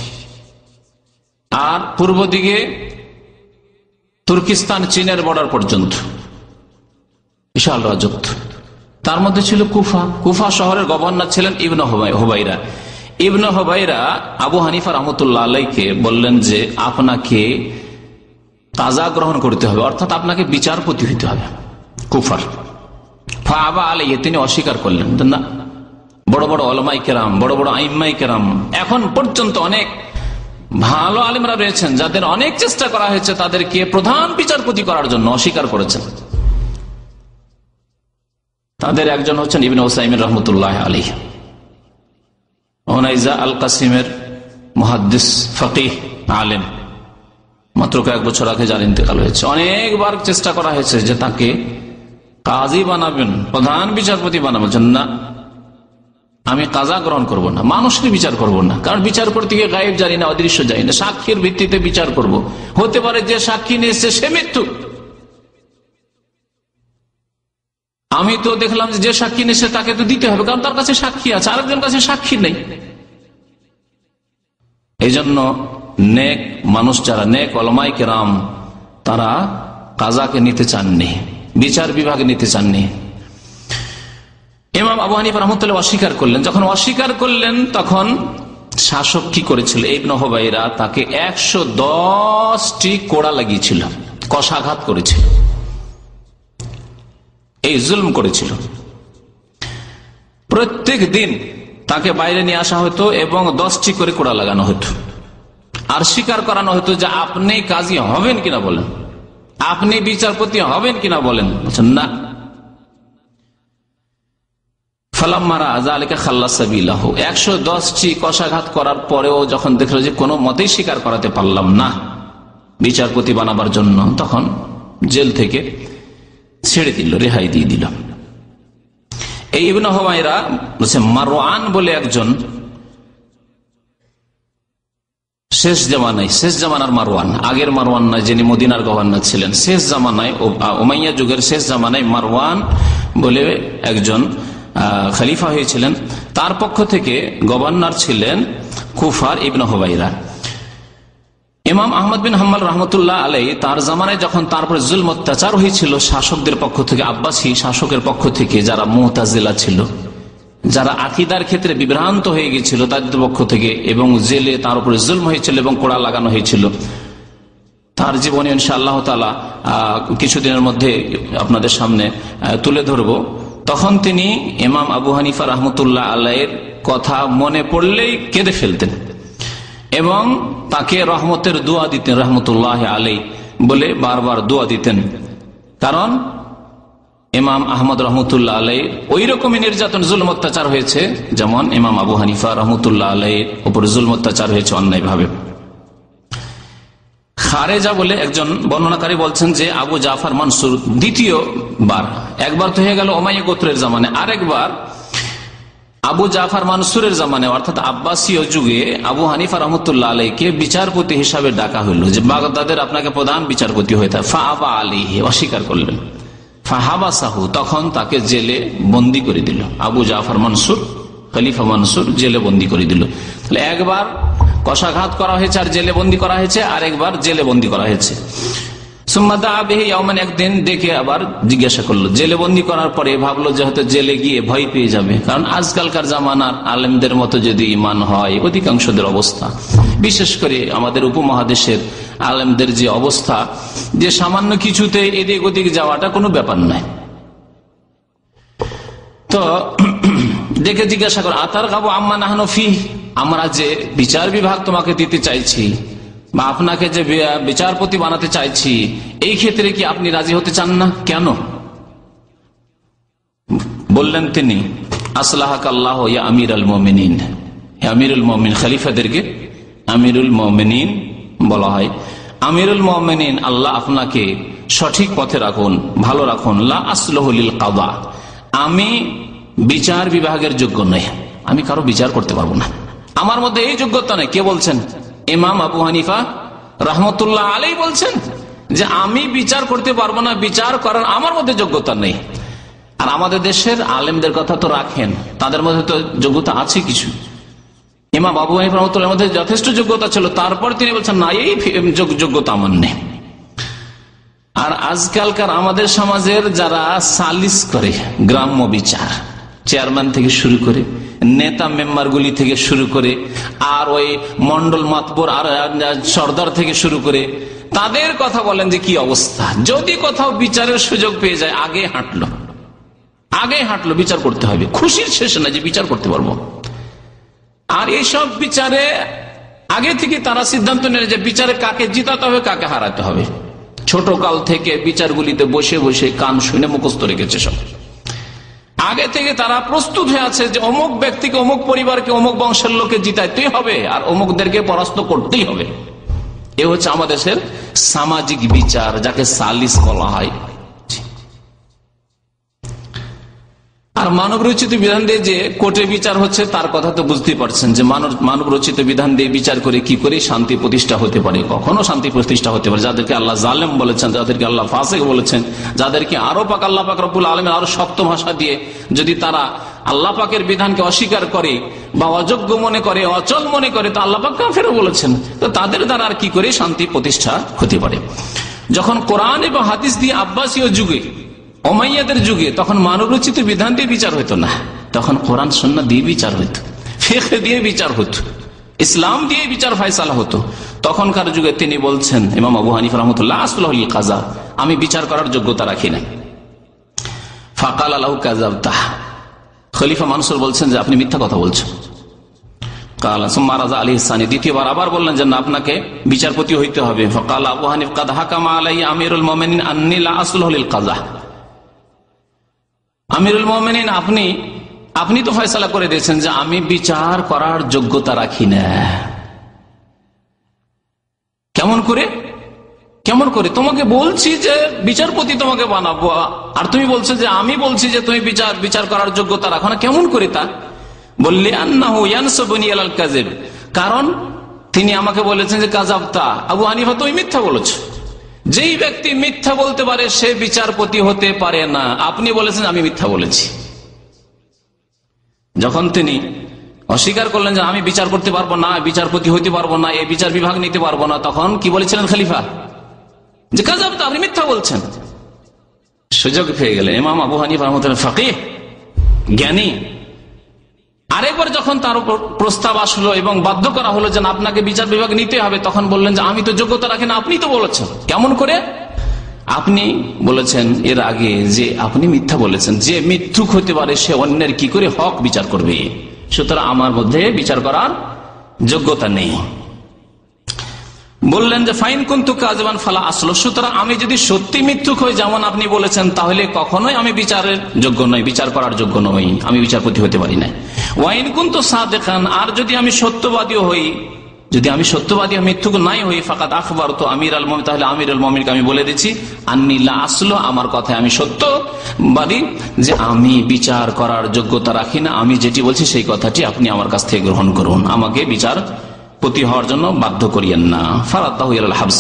আর পূর্ব দিকে তুর্কিস্তান, চীনের বর্ডার পর্যন্ত বিশাল রাজত্ব। তার মধ্যে ছিল কুফা। কুফা শহরের গভর্নর ছিলেন ইবনে হুবাইরা। ইবনে হুবাইরা আবু হানিফা রাহমাতুল্লাহ আলাইহিকে বললেন যে আপনাকে কাজা গ্রহণ করতে হবে, অর্থাৎ আপনাকে বিচারপতি হইতে হবে কুফার। ফাআবা আলাইহি, তিনি অস্বীকার করলেন না। বড় বড় উলামায়ে কেরাম, বড় বড় আইম্মায়ে কেরাম, এখন পর্যন্ত অনেক ভালো আলেমরা রয়েছেন যাদের অনেক চেষ্টা করা হয়েছে তাদেরকে প্রধান বিচারপতি করার জন্য, অস্বীকার করেছেন। তাদের একজন হচ্ছেন ইবনে উসাইমিন রাহমাতুল্লাহ আলাইহি, ওনাইজা আল কাসিমের মুহাদ্দিস ফাকিহ আলেম, মাত্র কয়েক বছর আগে যার ইন্তেকাল হয়েছে। অনেকবার চেষ্টা করা হয়েছে যে তাকে কাজী বানাবেন, প্রধান বিচারপতি বানাবেন। না, আমি কাজা গ্রহণ করব না, মানুষের বিচার করব না, কারণ বিচার করতে গিয়ে গায়েব জানি না, অদৃশ্য জানি না, সাক্ষীর ভিত্তিতে বিচার করব। হতে পারে যে সাক্ষী নিয়ে এসছে সে মৃত্যু, আমি তো দেখলাম যে সাক্ষী নিয়ে তাকে তো দিতে হবে, কারণ তার কাছে সাক্ষী আছে, আরেকজন কাছে সাক্ষী নেই। এই জন্য নেক মানুষ যারা, নেক উলামায়ে কেরাম, তারা কাজাকে নিতে চাননি, বিচার বিভাগে নিতে চাননি। ইমাম আবু হানিফা রাহমাতুল্লাহ অস্বীকার করলেন। যখন অস্বীকার করলেন তখন শাসক কি করেছিল? ইবনে হুবাইরা তাকে 110টি কোড়া লাগিয়েছিল, কষাঘাত করেছিল, এই জুলম করেছিল। প্রত্যেক দিন তাকে বাইরে নিয়ে আসা হতো এবং 10টি করে কোড়া লাগানো হতো। আর স্বীকার করানো হতো যে আপনি কাজী হবেন কিনা বলেন, আপনি বিচারপতি হবেন কিনা বলেন। বলছেন না। ফালাম্মারা যালিকা খাল্লাস সাবিলাহু, 110টি কষাঘাত করার পরেও যখন দেখলো যে কোনো মতেই স্বীকার করাতে পারলাম না বিচারপতি বানাবার জন্য, তখন জেল থেকে ছেড়ে দিল, রেহাই দিয়ে দিল। এই ইবনে হুবাইরা বলছে মারওয়ান বলে একজন শেষ জামানায়, শেষ জামানার মারওয়ান, আগের মারওয়ান নয় যিনি মদিনার গভর্নর ছিলেন, শেষ জামানায় উমাইয়া যুগের শেষ জামানায় মারওয়ান বলে একজন খলিফা হয়েছিলেন। তার পক্ষ থেকে গভর্নর ছিলেন কুফার ইবনে হুবাইরা। ইমাম আহমদ বিন হাম্বল রহমতুল্লাহ আলাই তার জামানায় যখন তারপরে জুলম অত্যাচার হয়েছিল শাসকদের পক্ষ থেকে, আব্বাসী শাসকের পক্ষ থেকে, যারা মুতাজিলা ছিল, যারা আকীদার ক্ষেত্রে বিভ্রান্ত হয়ে গিয়েছিল তাদের পক্ষ থেকে, এবং জেলে তার উপরে জুলম হয়েছিল এবং কোড়া লাগানো হয়েছিল। তার জীবনে ইনশাআল্লাহ তাআলা কিছুদিনের মধ্যে আপনাদের সামনে তুলে ধরব। তখন তিনি ইমাম আবু হানিফা রহমতুল্লাহ আলাইয়ের কথা মনে পড়লেই কেঁদে ফেলতেন এবং তাকে রহমতের দোয়া দিতেন, রহমতুল্লাহ আলাই বলে বারবার দোয়া দিতেন। কারণ ইমাম আহমদ রহমতুল্লাহ আলাই ওই রকমই নির্যাতন জুলম অত্যাচার হয়েছে যেমন ইমাম আবু হানিফা রহমতুল্লাহ আলাইয়ের উপর জুলম অত্যাচার হয়েছে অন্যায় ভাবে। খারেজা বলে একজন বর্ণনাকারী বলছেন যে আবু জাফর মানসুর দ্বিতীয়বার, একবার তো হয়ে গেল উমাইয়া গোত্রের জামানে, আরেকবার আবু জাফর মানসুরের জামানে অর্থাৎ আব্বাসীয় যুগে আবু হানিফা রহমতুল্লাহ আলাইকে বিচারপতি হিসাবে ডাকা হইল যে বাগদাদের আপনাকে প্রধান বিচারপতি হয়ে থাকে। ফাআবা আলাইহি, অস্বীকার করলেন। ফাহাবাসাহু, তখন তাকে জেলে বন্দী করে দিল। আবু জাফর মানসুর, খলিফা মানসুর জেলে বন্দী করে দিল। তাহলে একবার কষাঘাত করা হয়েছে আর জেলে বন্দী করা হয়েছে, আর একবার জেলে বন্দী করা হয়েছে। একদিন ডেকে আবার জিজ্ঞাসা করলো, জেলে বন্দি করার পরে ভাবলো যে হয়তো জেলে গিয়ে ভয় পেয়ে যাবে, কারণ আজকালকার জামানার আলেমদের মতো যদি ইমান হয়, অধিকাংশদের অবস্থা, বিশেষ করে আমাদের উপমহাদেশের আলেমদের যে অবস্থা, যে সামান্য কিছুতে এদিক ওদিক যাওয়াটা কোনো ব্যাপার নয়। তো ডেকে জিজ্ঞাসা করো, আতার গাবু আম্মা নাহনু ফি, আমরা যে বিচার বিভাগ তোমাকে দিতে চাইছি বা আপনাকে যে বিচারপতি বানাতে চাইছি, এই ক্ষেত্রে কি আপনি রাজি হতে চান না? কেন? বললেন তিনি, আসলাহাক আল্লাহ ইয়া আমির আল মুমিনিন, আমিরুল মুমিনিন, খলিফাদেরকে আমিরুল মুমিনিন বলা হয়। আমিরুল মুমিনিন, আল্লাহ আপনাকে সঠিক পথে রাখুন, ভালো রাখুন। লা আসলহু লিল কাদা, আমি বিচার বিভাগের যোগ্য নই, আমি কারো বিচার করতে পারবো না, আমার মধ্যে এই যোগ্যতা নেই। কে বলছেন? ইমাম আবু হানিফা রহমতুল্লাহ আলাইহি বলছেন যে আমি বিচার করতে পারবো না, বিচার করার আমার মধ্যে যোগ্যতা নেই। আর আমাদের দেশের আলেমদের কথা তো রাখেন, তাদের মধ্যে তো যোগ্যতা আছে কিছু। ইমাম আবু হানিফা রহমতুল্লাহর মধ্যে যথেষ্ট যোগ্যতা ছিল, তারপর তিনি বলছেন না, এই যোগ্যতা আমার নেই। আর আজকালকার আমাদের সমাজের যারা সালিস করে, গ্রাম্য বিচার, চেয়ারম্যান থেকে শুরু করে, নেতা মেম্বারগুলি থেকে শুরু করে, আর ওই মন্ডল মাতবর আর সর্দার থেকে শুরু করে, তাদের কথা বলেন যে কি অবস্থা। যদি কোথাও বিচারের সুযোগ পেয়ে যায়, আগে হাঁটলো বিচার করতে হবে, খুশির শেষে না যে বিচার করতে পারবো। আর এইসব বিচারে আগে থেকে তারা সিদ্ধান্ত নেয় যে বিচারে কাকে জিতাতে হবে, কাকে হারাতে হবে। ছোট কাল থেকে বিচারগুলিতে বসে বসে কান শুনে মুখস্থ রেখেছে সব। আগে থেকে তারা প্রস্তুত হয়ে আছে যে অমুক ব্যক্তিকে, অমুক পরিবারকে, অমুক বংশের লোকে জিতাইতেই হবে আর অমুকদেরকে পরাস্ত করতেই হবে। এ হচ্ছে আমাদের দেশের সামাজিক বিচার, যাকে সালিস বলা হয়। আর মানব রচিত বিধান দিয়ে যে কোর্টে বিচার হচ্ছে, তার কথা তো বুঝতেই পারছেন যে মানব রচিত বিধান দিয়ে বিচার করে কি করে শান্তি প্রতিষ্ঠা হতে পারে। কখনো শান্তি প্রতিষ্ঠা হতে পারে যাদেরকে আল্লাহ জালেম বলেছেন, যাদেরকে আল্লাহ ফাসিক বলেছেন, যাদেরকে আরো পাক আল্লাহ পাক রব্বুল আলামিন আরো শক্ত ভাষা দিয়ে যদি তারা আল্লাহ পাকের বিধানকে অস্বীকার করে বা অযোগ্য মনে করে, অচল মনে করে, তো আল্লাহ পাক কাফের বলেছেন। তো তাদের দ্বারা আর কি করে শান্তি প্রতিষ্ঠা হতে পারে? যখন কোরআন এবং হাদিস দিয়ে আব্বাসীয় যুগে, ওমাইয়াদের যুগে, তখন মানবরচিত বিধান দিয়ে বিচার হইতো না, তখন কোরআন সুন্নাহ দিয়ে বিচার হইতো, ফিকহ দিয়ে বিচার হতো, ইসলাম দিয়ে বিচার ফয়সালা হতো। তখনকার যুগে তিনি বলছেন, ইমাম আবু হানিফা রাহমাতুল্লাহ, আসলাহু লিল কাযা, আমি বিচার করার যোগ্যতা রাখি না। ফাকালা লাহু কাযাবতা, খলিফা মানসুর বলছেন যে আপনি মিথ্যা কথা বলছেন। কালা সুম্মা রাজা আলাইহিস সানি, দ্বিতীয়বার আবার বললেন যে না, আপনাকে বিচারপতি হইতে হবে। ফাকালা আবু হানিফ কাদ হাকামা আলাইয়া আমিরুল মুমিনিন আন্নী লা আসলাহু লিল কাযা, আমিরুল মুমিনিন, আপনি তো ফয়সালা করে দিয়েছেন যে আমি বিচার করার যোগ্যতা রাখি না। কেমন করে তোমাকে বলছি যে বিচারপতি তোমাকে বানাবো, আর তুমি বলছো যে আমি বলছি যে তুমি বিচার করার যোগ্যতা রাখো না, কেমন করে তা? বললি আন্নাহু ইয়ানসুবুনি আলাল কাযিব, কারণ তিনি আমাকে বলেছেন যে কাযাবতা, আবু হানিফা তুমি মিথ্যা বলেছো। যেই ব্যক্তি মিথ্যা বলতে পারে সে বিচারপতি হতে পারে না। আপনি বলেছেন আমি মিথ্যা বলেছি। যখন তিনি অস্বীকার করলেন যে আমি বিচার করতে পারবো না, বিচারপতি হইতে পারবো না, এই বিচার বিভাগ নিতে পারবো না, তখন কি বলেছিলেন খলিফা? যে কাযাবতা, আপনি মিথ্যা বলছেন। সুযোগ পেয়ে গেলেন ইমাম আবু হানিফা রাহমাতুল্লাহ, ফাকিহ, জ্ঞানী। আরেকবার যখন তার উপর প্রস্তাব আসলো এবং বাধ্য করা হলো যে আপনাকে বিচার বিভাগ নিতে হবে, তখন বললেন যে আমি তো যোগ্যতা রাখি না, আপনি তো বলেছেন। কেমন করে? আপনি বলেছেন এর আগে যে আপনি মিথ্যা বলেছেন, যে মিথ্যুক হতে পারে সে অন্যের কি করে হক বিচার করবে, সুতরাং আমার মধ্যে বিচার করার যোগ্যতা নেই। বললেন যে ফাইন কুনতু কাযিবান ফালা আসল, সুতরাং আমি যদি সত্যি মিথ্যুক হই যেমন আপনি বলেছেন, তাহলে কখনোই আমি বিচারের যোগ্য নই, বিচার করার যোগ্য নই, আমি বিচারপতি হতে পারি না। ওয়াইন কুনতু সাদিকান, আর যদি আমি সত্যবাদী হই, যদি আমি সত্যবাদী মিথ্যুক নাই হই, ফাকাদ আখবারতু আমিরুল মুমিনিন, তাহলে আমিরুল মুমিনিনকে আমি বলে দিচ্ছি আন্নী লা আসলু, আমার কথায় আমি সত্যবাদী, যে আমি বিচার করার যোগ্যতা রাখি না, আমি যেটি বলছি সেই কথাটি আপনি আমার কাছ থেকে গ্রহণ করুন, আমাকে বিচারপতি হওয়ার জন্য বাধ্য করিয়েন না। ফারাতাহু ইলাল হাবস,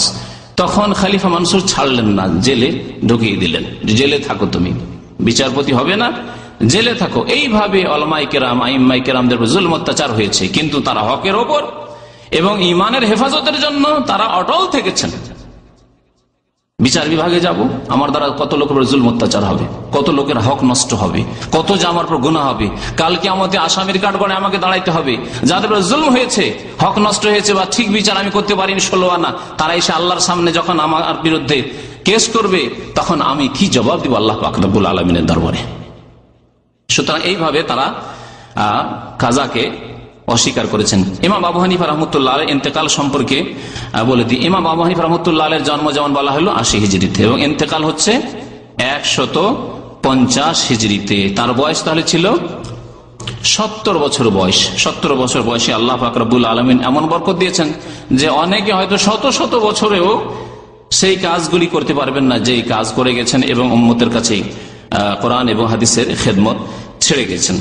তখন খলিফা মানসুর ছাড়লেন না, জেলে ঢুকিয়ে দিলেন, জেলে থাকো, তুমি বিচারপতি হবে না, জেলে থাকো। এইভাবে উলামায়ে কেরাম, আইম্মায়ে কেরামদের উপর জুলম অত্যাচার হয়েছে, কিন্তু তারা হকের ওপর এবং ইমানের হেফাজতের জন্য তারা অটল থেকেছেন। বিচার বিভাগে যাব, আমার দ্বারা কত লোকের উপর জুলম অত্যাচার হবে, কত লোকের হক নষ্ট হবে, কত যে আমার উপর গুনাহ হবে। কালকে আমাদের আসামির কাঠগড়ায় আমাকে দাঁড়াইতে হবে। যাদের উপর জুলম হয়েছে, হক নষ্ট হয়েছে বা ঠিক বিচার আমি করতে পারিনি 16 আনা, তারা এসে আল্লাহর সামনে যখন আমার বিরুদ্ধে কেস করবে, তখন আমি কি জবাব দিব আল্লাহ পাক রব্বুল আলামিনের দরবারে। সুতরাং এইভাবে তারা কাজাকে অস্বীকার করেছেন। ইমাম আবু হানিফা রাহমাতুল্লাহ আলাইহির ইন্তেকাল সম্পর্কে বলে দিই। ইমাম আবু হানিফা রাহমাতুল্লাহ আলাইহির জন্ম যেমন বলা হলো 80 হিজরিতে এবং ইন্তেকাল হচ্ছে 150 হিজরিতে। তার বয়স তাহলে ছিল 70 বছর বয়স। 70 বছর বয়সে আল্লাহ পাক রব্বুল আলামিন এমন বরকত দিয়েছেন যে অনেকে হয়তো শত শত বছরেও সেই কাজগুলি করতে পারবেন না যেই কাজ করে গেছেন এবং উম্মতের কাছে কোরআন এবং হাদিসের খেদমত ছেড়ে গেছেন।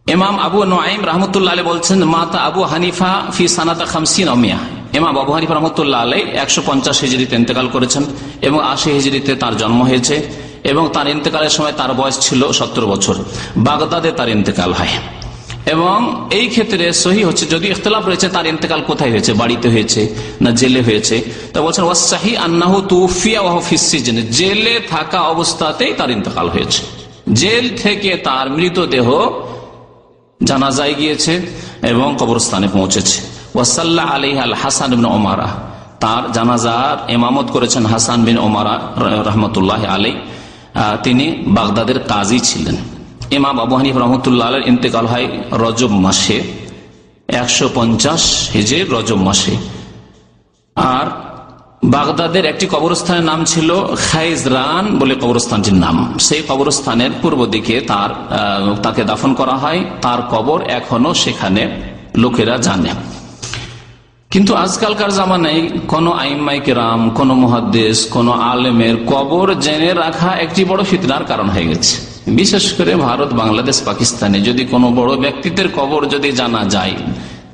ইমাম আবু নুআইম রাহমাতুল্লাহ আলাইহি বলছেন, মাতা আবু হানিফা ফি সানাতা 50 ও 100। ইমাম আবু হানিফা রাহমাতুল্লাহ আলাইহি 150 হিজরিতে ইন্তেকাল করেছেন এবং 80 হিজরিতে তার জন্ম হয়েছে এবং তার ইন্তেকালের সময় তার বয়স ছিল 70 বছর। বাগদাদে তার ইন্তেকাল হয় এবং এই ক্ষেত্রে সহি হচ্ছে, যদি ইখতিলাফ রয়েছে তার ইন্তেকাল কোথায় হয়েছে, বাড়িতে হয়েছে না জেলে হয়েছে, তা বলছেন ওয়াসসাহি আন্নাহু তুফিয়া ওয়া হুয়া ফিস সিজন, জেলে থাকা অবস্থাতেই তার ইন্তেকাল হয়েছে। জেল থেকে তার মৃতদেহ জানাজায় গিয়েছে এবং কবরস্থানে পৌঁছেছে। ওয়াসাল্লা আলাইহা আল হাসান বিন ওমারা, তার জানাজার ইমামত করেছেন হাসান বিন ওমারা রাহমাতুল্লাহ আলাইহি। তিনি বাগদাদের কাজী ছিলেন। ইমাম আবু হানিফা রাহমাতুল্লাহ আলাইহির ইন্তেকাল হয় রজব মাসে 150 হিজরি রজব মাসে। আর বাগদাদের একটি কবরস্থানের নাম ছিল খাইজরান বলে কবরস্থানটির নাম। সেই কবরস্থানের পূর্ব দিকে তাকে দাফন করা হয়। তার কবর এখনো সেখানে লোকেরা জানে। কিন্তু আজকালকার জামানায় কোন আইম্মায়ে কেরাম, কোন মুহাদ্দিস, কোন আলেমের কবর জেনে রাখা একটি বড় ফিতনার কারণ হয়ে গেছে। বিশেষ করে ভারত, বাংলাদেশ, পাকিস্তানে যদি কোনো বড় ব্যক্তিত্বের কবর যদি জানা যায়,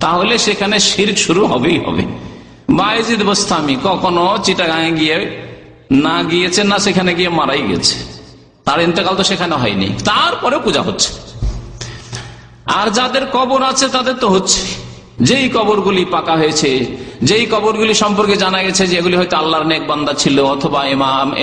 তাহলে সেখানে শিরক শুরু হবেই হবে। বায়েজিদ বোস্তামি কখনো চিটাগাঁয়ে গিয়ে না গিয়েছে, না সেখানে গিয়ে মারাই গেছে, তার ইন্তেকাল তো সেখানে হয়নি, তারপরে পূজা হচ্ছে। আর যাদের কবর আছে তাদের তো হচ্ছে, যেই কবরগুলি পাকা হয়েছে, যেই কবরগুলি সম্পর্কে জানা গেছে যে এগুলি হয়তো আল্লাহর নেক বান্দা ছিল অথবা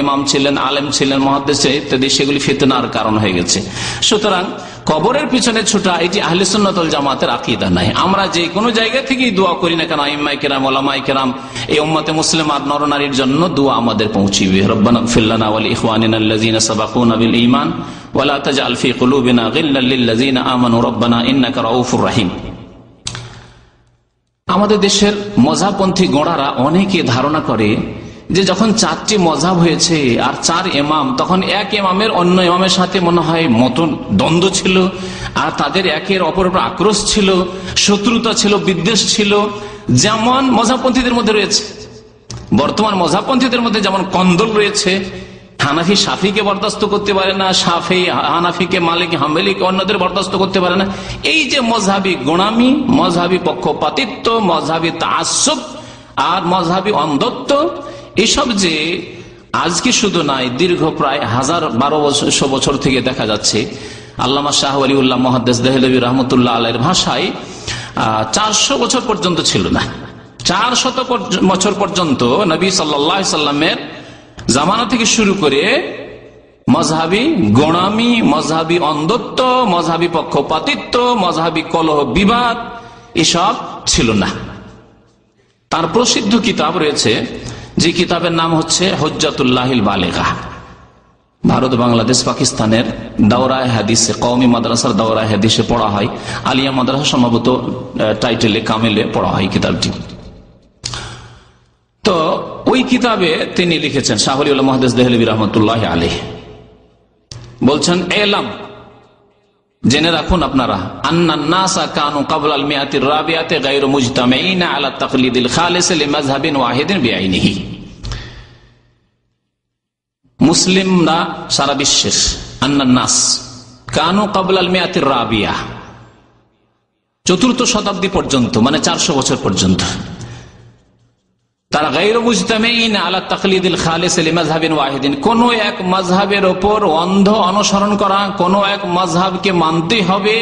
ইমাম ছিলেন, আলেম ছিলেন, মুহাদ্দিস ইত্যাদি, সেগুলি ফিতনার কারণ হয়ে গেছে। সুতরাং কবরের পিছনে ছোটা এটি আহলে সুন্নাত ওয়াল জামাতের আকীদা নাই। আমরা যে কোনো জায়গা থেকেই দোয়া করি না কেন, আইম্মায়ে কেরাম, উলামায়ে কেরাম, এই উম্মতে মুসলিমার নরনারীর জন্য দোয়া আমাদের পৌঁছিবে। রব্বানা ইগফির লানা ওয়া লিইখওয়ানিনা আল্লাযীনা সাবাকুনা বিল ঈমান ওয়া লা তাজআল ফী কুলুবিনা গিল্লাল লিল্লাযীনা আমানু রব্বানা ইন্নাকা রাউফুর রহিম। আমাদের দেশের মযহাবপন্থী গোঁড়ারা অনেকে ধারণা করে যে যখন 4টি মযহাব হয়েছে আর 4 ইমাম, তখন এক ইমামের অন্য ইমামের সাথে মনে হয় মতন দ্বন্দ্ব ছিল, আর তাদের একের অপরের উপর আক্রোশ ছিল, শত্রুতা ছিল, বিদ্বেষ ছিল, যেমন মযহাবপন্থীদের মধ্যে রয়েছে। বর্তমান মযহাবপন্থীদের মধ্যে যেমন কন্দল রয়েছে, হানাফি শাফিকে বরদাস্ত করতে পারে না, শাফি হানাফিকে, মালিক হাম্বলিকে, অন্যদের বরদাস্ত করতে পারে না। এই যে মযহাবী গোঁড়ামি, মযহাবী পক্ষপাতিত্ব, মযহাবী তাআসসুব আর মযহাবী অন্ধত্ব, এসব যে আজকে শুধু নাই, দীর্ঘ প্রায় 1200 বছর থেকে দেখা যাচ্ছে। আল্লামা শাহ ওয়ালিউল্লাহ মুহাদ্দিস দেহলভী রাহমাতুল্লাহ আলাইহির ভাষায় 400 বছর পর্যন্ত ছিল না। 400 বছর পর্যন্ত নবী সাল্লাল্লাহু আলাইহি সাল্লামের জামানা থেকে শুরু করে মযহাবী গোঁড়ামি, মযহাবী অন্ধত্ব, মযহাবী পক্ষপাতিত্ব, মযহাবী কলহ বিবাদ এসব ছিল না। তার প্রসিদ্ধ কিতাব রয়েছে, যে কিতাবের নাম হচ্ছে হুজ্জাতুল্লাহিল বালিগা। ভারত, বাংলাদেশ, পাকিস্তানের দাওরায়ে হাদিসে, কওমি মাদ্রাসার দাওরায়ে হাদিসে পড়া হয়। আলিয়া মাদ্রাসা সম্ভবত টাইটেলে কামেলে পড়া হয় কিতাবটি। তো ওই কিতাবে তিনি লিখেছেন, শাহ ওয়ালিউল্লাহ মুহাদ্দিস দেহলভী রাহমাতুল্লাহ আলাইহি বলছেন, এলাম, জেনে রাখুন আপনারা, আন্নান নাসা কানু ক্বাবলাল মিআতির রাবিআতি গায়রু মুজতামিঈনা আলা তাকলিদিল খালিস লিমাযহাবিন ওয়াহিদিন বিআইনিহি। মুসলিমরা সারা বিশ্বের, আন্নান নাস কানু ক্বাবলাল মিআতির রাবিআ, 4th শতাব্দী পর্যন্ত, মানে 400 বছর পর্যন্ত, তারা গায়রু মুজতামিঈনা আলা তাকলিদিল খালিস লিমাযহাবিন ওয়াহিদিন, কোন এক মাযহাবের উপর অন্ধ অনুসরণ করা, কোন এক মাযহাবকে মানতে হবে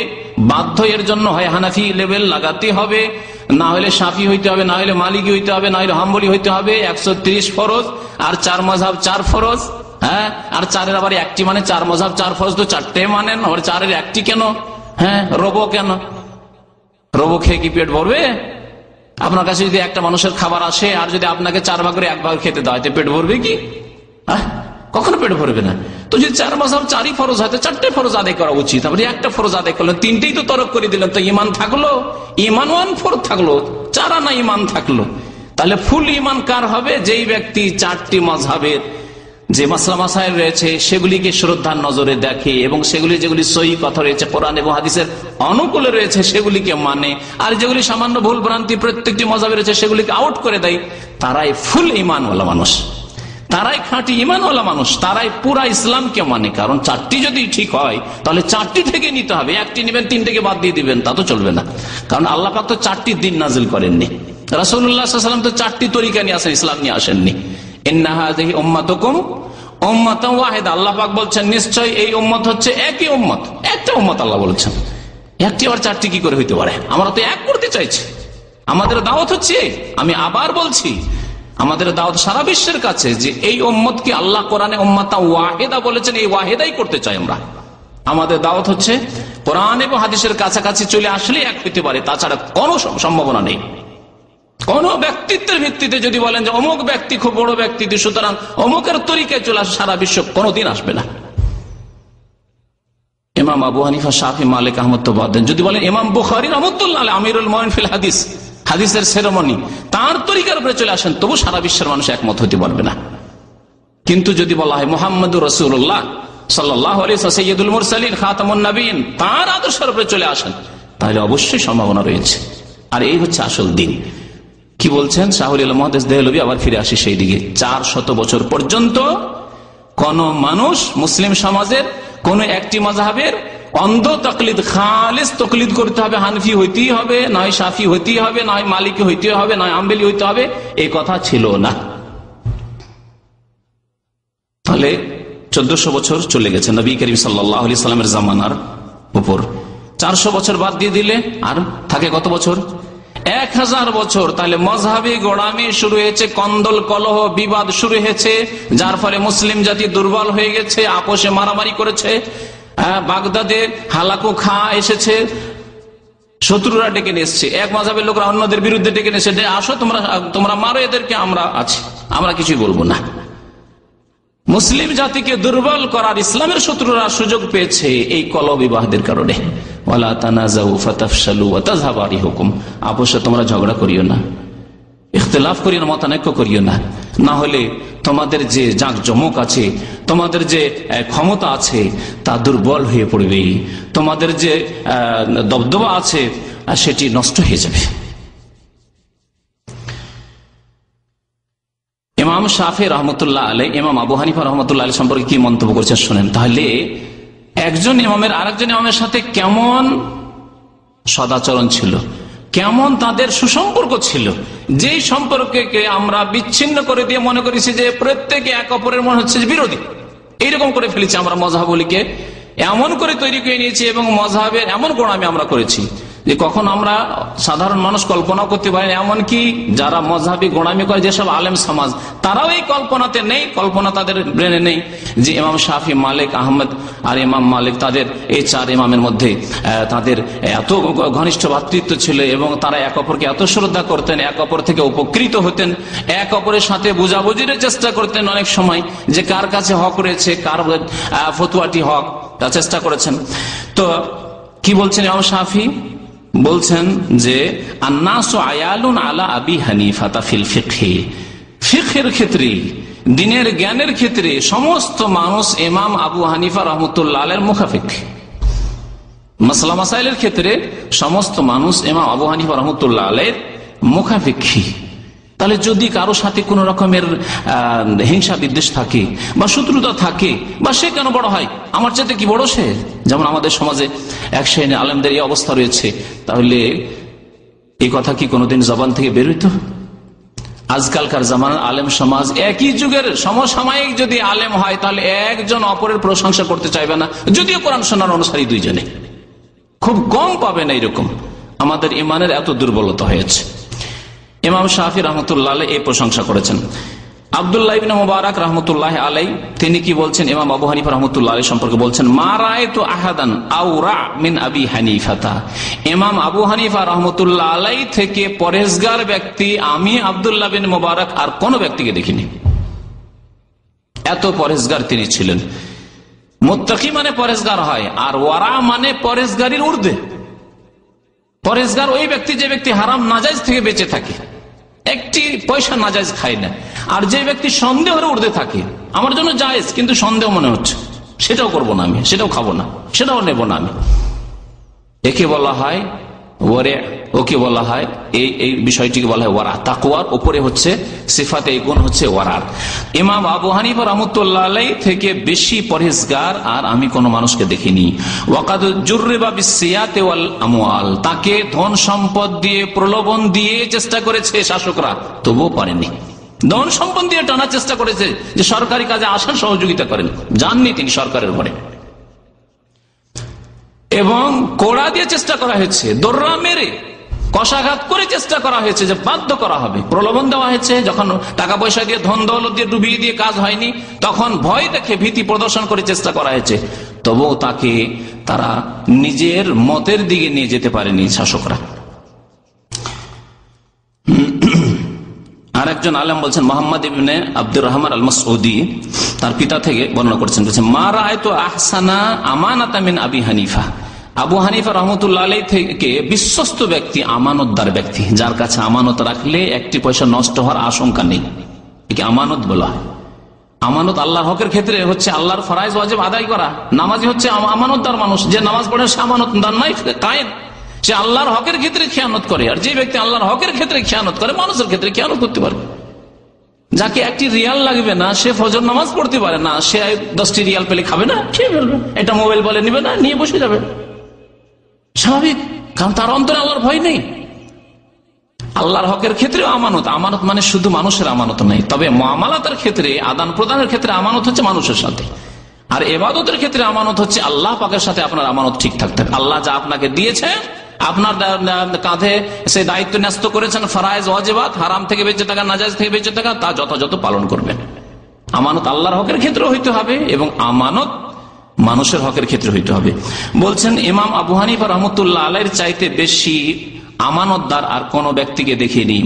বাধ্য, এর জন্য হয় হানাফি লেভেল লাগাতে হবে, না হলে শাফি হইতে হবে, না হলে মালিকি হইতে হবে, না হলে হাম্বলি হইতে হবে। 130 ফরজ আর 4 মাযহাব 4 ফরজ। হ্যাঁ, আর 4-এর আবার একটি মানে 4 মাযহাব 4 ফরজ তো 4টে মানেন, আর 4-এর একটি কেন? হ্যাঁ, রোবো কেন? রোবো খেয়ে কি পেট ভরবে? আপনার কাছে যদি একটা মানুষের খাবার আসে আর যদি আপনাকে 4 ভাগ করে 1 ভাগ খেতে দেওয়া হয়, পেট ভরবে কি? কখনো পেট ভরবে না। তো যদি 4 মাযহাব 4ই ফরজ হয়, 4টে ফরজ আদায় করা উচিত। আপনি একটা ফরজ আদায় করলেন, 3টেই তো তরক করে দিলেন, তো ইমান থাকলো? ইমান 1/4 থাকলো, 4 আনা ইমান থাকলো। তাহলে ফুল ইমান কার হবে? যেই ব্যক্তি 4টি মাযহাবের যে মাসলা মাসাইল রয়েছে সেগুলিকে শ্রদ্ধার নজরে দেখে এবং সেগুলি যেগুলি সহিহ কথা রয়েছে কোরআন এবং হাদিসের অনুকূলে রয়েছে সেগুলিকে মানে, আর যেগুলি সামান্য ভুল ভ্রান্তি প্রত্যেকটি মাযহাবে রয়েছে সেগুলিকে আউট করে দেয়। তারাই ফুল ইমানওয়ালা মানুষ, তারাই খাঁটি ইমানওয়ালা মানুষ, তারাই পুরা ইসলামকে মানে। কারণ 4টি যদি ঠিক হয় তাহলে 4টি থেকে নিতে হবে, একটি নেবেন 3টিকে বাদ দিয়ে দিবেন, তা তো চলবে না। কারণ আল্লাহ পাক তো 4টি দিন নাজিল করেননি, রাসূলুল্লাহ সাল্লাল্লাহু আলাইহি ওয়াসাল্লাম তো 4টি তরিকা নিয়ে আসেন, ইসলাম নিয়ে আসেননি। ইন্না হাযিহি উম্মাতুকুম উম্মাতান ওয়াহিদা, আল্লাহ পাক বলছেন নিশ্চয় এই উম্মত হচ্ছে একই উম্মত, একটা উম্মত। আল্লাহ বলেছেন একটি আর 4টি কি করে হইতে পারে? আমরা তো এক করতে চাইছি, আমাদের দাওয়াত হচ্ছে, আমি আবার বলছি, আমাদের দাওয়াত সারা বিশ্বের কাছে যে এই উম্মতকে আল্লাহ কোরআনে উম্মাতা ওয়াহিদা বলেছেন, এই ওয়াহিদাই করতে চাই আমরা। আমাদের দাওয়াত হচ্ছে কোরআন এবং হাদিসের কাছাকাছি চলে আসলে এক হইতে পারে, তাছাড়া কোনো সম্ভাবনা নেই। কোন ব্যক্তিত্বের ভিত্তিতে যদি বলেন যে অমুক ব্যক্তি খুব বড় ব্যক্তিত্ব, সুতরাং অমুকের তরিকায় চলে আসে, সারা বিশ্ব কোনোদিন আসবে না। ইমাম আবু হানিফা, শাফি, মালিক, আহমদ তো বাদ দেন। যদি বলেন ইমাম বুখারী রাহমাতুল্লাহ আলাইহি আমিরুল মুমিনিন ফিল হাদিস, হাদিসের সেরেমনি, তার তরিকার উপরে চলে আসেন, তবু সারা বিশ্বের মানুষ একমত হতে পারবে না। কিন্তু যদি বলা হয় মুহাম্মদুর রাসূলুল্লাহ সাল্লাল্লাহু আলাইহি ওয়াসাল্লাম সাইয়্যিদুল মুরসালিন খাতামুন নবিয়্যিন, তার আদর্শের উপরে চলে আসেন, তাহলে অবশ্যই সম্ভাবনা রয়েছে। আর এই হচ্ছে আসল দিন। কি বলছেন শাহুল ইলম মুহাদ্দিস দেহলভী? আবার ফিরে আসি সেই দিকে। 400 বছর পর্যন্ত কোন মানুষ মুসলিম সমাজের কোন একটি মাযহাবের অন্ধ তাকলিদ, খালিস তাকলিদ করতে হবে, হানফি হইতেই হবে, নয় শাফি হইতেই হবে, নয় মালিকি হইতে হবে, নয় হাম্বলি হইতে হবে, এই কথা ছিল না। তাহলে 1400 বছর চলে গেছে নবী করিম সাল্লাল্লাহু আলাইহি সাল্লামের জামানার উপর। 400 বছর বাদ দিয়ে দিলে আর থাকে কত বছর? 1000 বছর। তাহলে মযহাবি গোড়ামি শুরু হয়েছে, কন্দল কলহ বিবাদ শুরু হয়েছে, যার ফলে মুসলিম জাতি দুর্বল হয়ে গেছে, আপোষে মারামারি করেছে। বাগদাদে হালাকু খা এসেছে, শত্রুরা ডেকে নিয়ে এসছে, এক মাযহাবের লোকরা অন্যদের বিরুদ্ধে ডেকে নিয়ে এসেছে, আসো তোমরা মারো এদেরকে, আমরা আছি, আমরা কিছুই বলবো না। মুসলিম জাতিকে দুর্বল করার ইসলামের শত্রুরা সুযোগ পেয়েছে এই কলহ বিবাহদের কারণে। ওয়ালা তানাজাউ ফাতাফশালু ওয়া তাযহাবা রিহুকুম, আপোষে তোমরা ঝগড়া করিও না, ইখতিলাফ করিও না, মতানৈক্য করিও না, না হলে তোমাদের যে জাঁকজমক আছে, তোমাদের যে ক্ষমতা আছে তা দুর্বল হয়ে পড়বে, তোমাদের যে দবদবা আছে সেটি নষ্ট হয়ে যাবে। ইমাম শাফি রহমতুল্লাহ আলাইহি ইমাম আবু হানিফা রহমতুল্লাহ আলাইহি সম্পর্কে কি মন্তব্য করেছেন শুনেন। তাহলে একজন ইমামের আরেকজন ইমামের সাথে কেমন সদাচরণ ছিল, কেমন তাদের সুসম্পর্ক ছিল, যেই সম্পর্ককে আমরা বিচ্ছিন্ন করে দিয়ে মনে করেছি যে প্রত্যেকে এক অপরের মনে হচ্ছে বিরোধী, এইরকম করে ফেলেছি আমরা। মযহাবগুলিকে এমন করে তৈরি করে নিয়েছি এবং মযহাবের এমন গোড়ামি আমরা করেছি যে কখন আমরা সাধারণ মানুষ কল্পনা করতে পারি। এমনকি যারা মযহাবী গোড়ামি করে যেসব আলেম সমাজ, তারাও এই কল্পনাতে নেই, কল্পনা তাদের ব্রেনে নেই যে ইমাম শাফি, মালিক, আহমদ আর ইমাম মালিক, তাদের এই 4 ইমামের মধ্যে তাদের এত ঘনিষ্ঠ ভ্রাতৃত্ব ছিল এবং তারা এক অপরকে এত শ্রদ্ধা করতেন, এক অপর থেকে উপকৃত হতেন, এক অপরের সাথে বুঝাবুঝির চেষ্টা করতেন অনেক সময়, যে কার কাছে হক রয়েছে, কার ফতুয়াটি হক, তা চেষ্টা করেছেন। তো কি বলছেন ইমাম শাফি? বলছেন যে আন্নাসু আয়ালুন আলা আবি হানিফা ফিল ফিকহি, ফিকহের ক্ষেত্রে, দ্বীনের জ্ঞানের ক্ষেত্রে সমস্ত মানুষ ইমাম আবু হানিফা রাহমাতুল্লাহ আলাইহির মুখাফিক। মাসলা মাসাইলের ক্ষেত্রে সমস্ত মানুষ ইমাম আবু হানিফা রাহমাতুল্লাহ আলাইহির মুখাফিকি। তাহলে যদি কারো সাথে কোন রকমের হিংসা বিদ্বেষ থাকে বা শত্রুতা থাকে, বা সে কেন বড় হয়, আমার চাইতে কি বড় সে, যেমন আমাদের সমাজে এক শ্রেণী আলেমদের এই অবস্থা রয়েছে, তাহলে এই কথা কি কোনোদিন জবান থেকে বের হইতো? আজকালকার জামানার আলেম সমাজ, একই যুগের সমসাময়িক যদি আলেম হয়, তাহলে একজন অপরের প্রশংসা করতে চাইবে না, যদিও কোরআন সুন্নাহর অনুসারী দুইজনে, খুব কম পাবেন এইরকম। আমাদের ইমানের এত দুর্বলতা হয়েছে। ইমাম শাফি রহমতুল্লাহ আলাইহি এই প্রশংসা করেছেন। আব্দুল্লাহ ইবনে মুবারক রহমতুল্লাহ আলাইহি তিনি কি বলছেন ইমাম আবু হানিফা রহমতুল্লাহ আলাইহি সম্পর্কে বলছেন, মা রাআইতু আহাদান আওরা মিন আবি হানিফাতা। ইমাম আবু হানিফা রহমতুল্লাহ আলাইহি থেকে পরেজগার ব্যক্তি আমি আব্দুল্লাহ বিন মুবারক আর কোন ব্যক্তিকে দেখিনি। এত পরেজগার তিনি ছিলেন। মুত্তাকি মানে পরেজগার হয়, আর ওয়ারা মানে পরেজগারির ঊর্ধ্বে। পরেজগার ওই ব্যক্তি যে ব্যক্তি হারাম নাজায়েজ থেকে বেঁচে থাকে, একটি পয়সা নাজায়েজ খায় না। আর যে ব্যক্তি সন্দেহের ঊর্ধ্বে থাকে, আমার জন্য জায়েজ কিন্তু সন্দেহ মনে হচ্ছে, সেটাও করব না আমি, সেটাও খাবো না, সেটাও নেব না আমি, একে বলা হয় ওয়ারে। ওকে বলা হয় এই বিষয়টিকে বলা হয় ওয়ারা। তাকওয়ার উপরে হচ্ছে সিফাতে এই গুণ হচ্ছে ওয়ারার। ইমাম আবু হানিফা রাহমাতুল্লাহ আলাইহি থেকে বেশি পরহেজগার আর আমি কোন মানুষকে দেখিনি। ওয়াকাদ জুররিবা বিসসিয়াতি ওয়াল আমওয়াল, তাকে ধন সম্পদ দিয়ে প্রলোভন দিয়ে চেষ্টা করেছে শাসকরা, তবুও পারেনি। ধন সম্পদ দিয়ে টানার চেষ্টা করেছে যে সরকারি কাজে আসার সহযোগিতা করেন, যাননি তিনি সরকারের ঘরে। এবং কোড়া দিয়ে চেষ্টা করা হয়েছে, দোররা মেরে কষাঘাত করে চেষ্টা করা হয়েছে যে বাধ্য করা হবে, প্রলোভন দেওয়া হয়েছে। যখন টাকা পয়সা দিয়ে ধন দৌলত দিয়ে ডুবিয়ে দিয়ে কাজ হয়নি, তখন ভয় দেখে ভীতি প্রদর্শন করে চেষ্টা করা হয়েছে, তবুও তাকে তারা নিজের মতের দিকে নিয়ে যেতে পারেনি শাসকরা। আর একজন আলেম বলছেন, মোহাম্মদ ইবনে আব্দুর রহমান আল মাসউদি তার পিতা থেকে বর্ণনা করছেন, বলছেন মা রাআইতু আহসানা আমানাতা মিন আবি হানিফা। আবু হানিফা রহমতুল্লাহ আলাইহি থেকে বিশ্বস্ত ব্যক্তি, আমানতদার ব্যক্তি, যার কাছে আমানত রাখলে একটি পয়সা নষ্ট হওয়ার আশঙ্কা নেই, একে আমানত বলা হয়। আমানত আল্লাহর হকের ক্ষেত্রে হচ্ছে আল্লাহর ফরজ ওয়াজিব আদায় করা। নামাজি হচ্ছে আমানতদার মানুষ, যে নামাজ পড়ে সে আমানতদার নয়, কায়েম। সে আল্লাহর হকের ক্ষেত্রে খেয়ানত করে, আর যে ব্যক্তি আল্লাহর হকের ক্ষেত্রে খেয়ানত করে মানুষের ক্ষেত্রে খেয়ানত করতে পারবে। যাকে একটি রিয়াল লাগবে না, সে ফজর নামাজ পড়তে পারে না, সে 10টি রিয়াল পেলে খাবে না, খেয়ে ফেলবে। এটা মোবাইল বলে নিবে না, নিয়ে বসে যাবে, স্বাভাবিক, কারণ তার অন্তরে আল্লাহর ভয় নেই। আল্লাহর হকের ক্ষেত্রে আমানত, আমানত মানে শুধু মানুষের আমানত নেই, তবে মুআমালাতের ক্ষেত্রে, আদান প্রদানের ক্ষেত্রে আমানত হচ্ছে মানুষের সাথে। আর ইবাদতের ক্ষেত্রে আমানত হচ্ছে আল্লাহ পাকের সাথে আপনার আমানত ঠিক থাকতে হবে। আল্লাহ যা আপনাকে দিয়েছে, আপনার কাঁধে সেই দায়িত্ব ন্যস্ত করেছেন, ফরজ ওয়াজিবাত, হারাম থেকে বেঁচে থাকা, নাজায়েজ থেকে বেঁচে থাকা, তা যথাযথ পালন করবেন। আমানত আল্লাহর হকের ক্ষেত্রে হইতে হবে এবং আমানত মানুষের হকের ক্ষেত্রে হইতে হবে। বলছেন ইমাম আবু হানিফা রহমতুল্লাহ আলাইহির চাইতে বেশি আমানতদার আর কোন ব্যক্তিকে দেখিনি।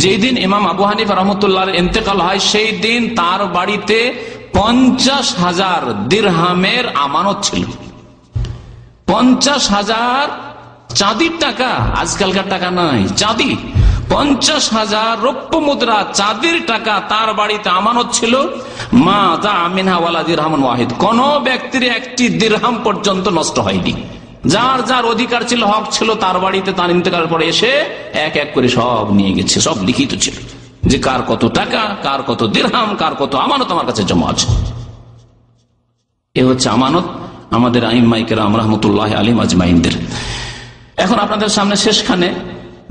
যেই দিন ইমাম আবু হানিফা রহমতুল্লাহ ইন্তেকাল হয়, সেই দিন তার বাড়িতে 50,000 দিরহামের আমানত ছিল। 50,000 চাঁদির টাকা, আজকালকার টাকা নয়, চাঁদি। 50,000 রৌপ্য মুদ্রা, চাঁদির টাকা তার বাড়িতে আমানত ছিল। মা যা মিনহা ওয়ালা দিরহামুন ওয়াহিদ, কোন ব্যক্তির একটি দিরহাম পর্যন্ত নষ্ট হয়নি। যার যার অধিকার ছিল, হক ছিল, তার বাড়িতে তার ইন্তেকালের পরে এসে এক এক করে সব নিয়ে গেছে, সব লিখিত ছিল যে কার কত টাকা, কার কত দিরহাম, কার কত আমানত আমার কাছে জমা আছে। এ হচ্ছে আমানত আমাদের আইম্মায়ে কেরাম রাহমাতুল্লাহি আলাইহিম আজমাইনদের। এখন আপনাদের সামনে শেষখানে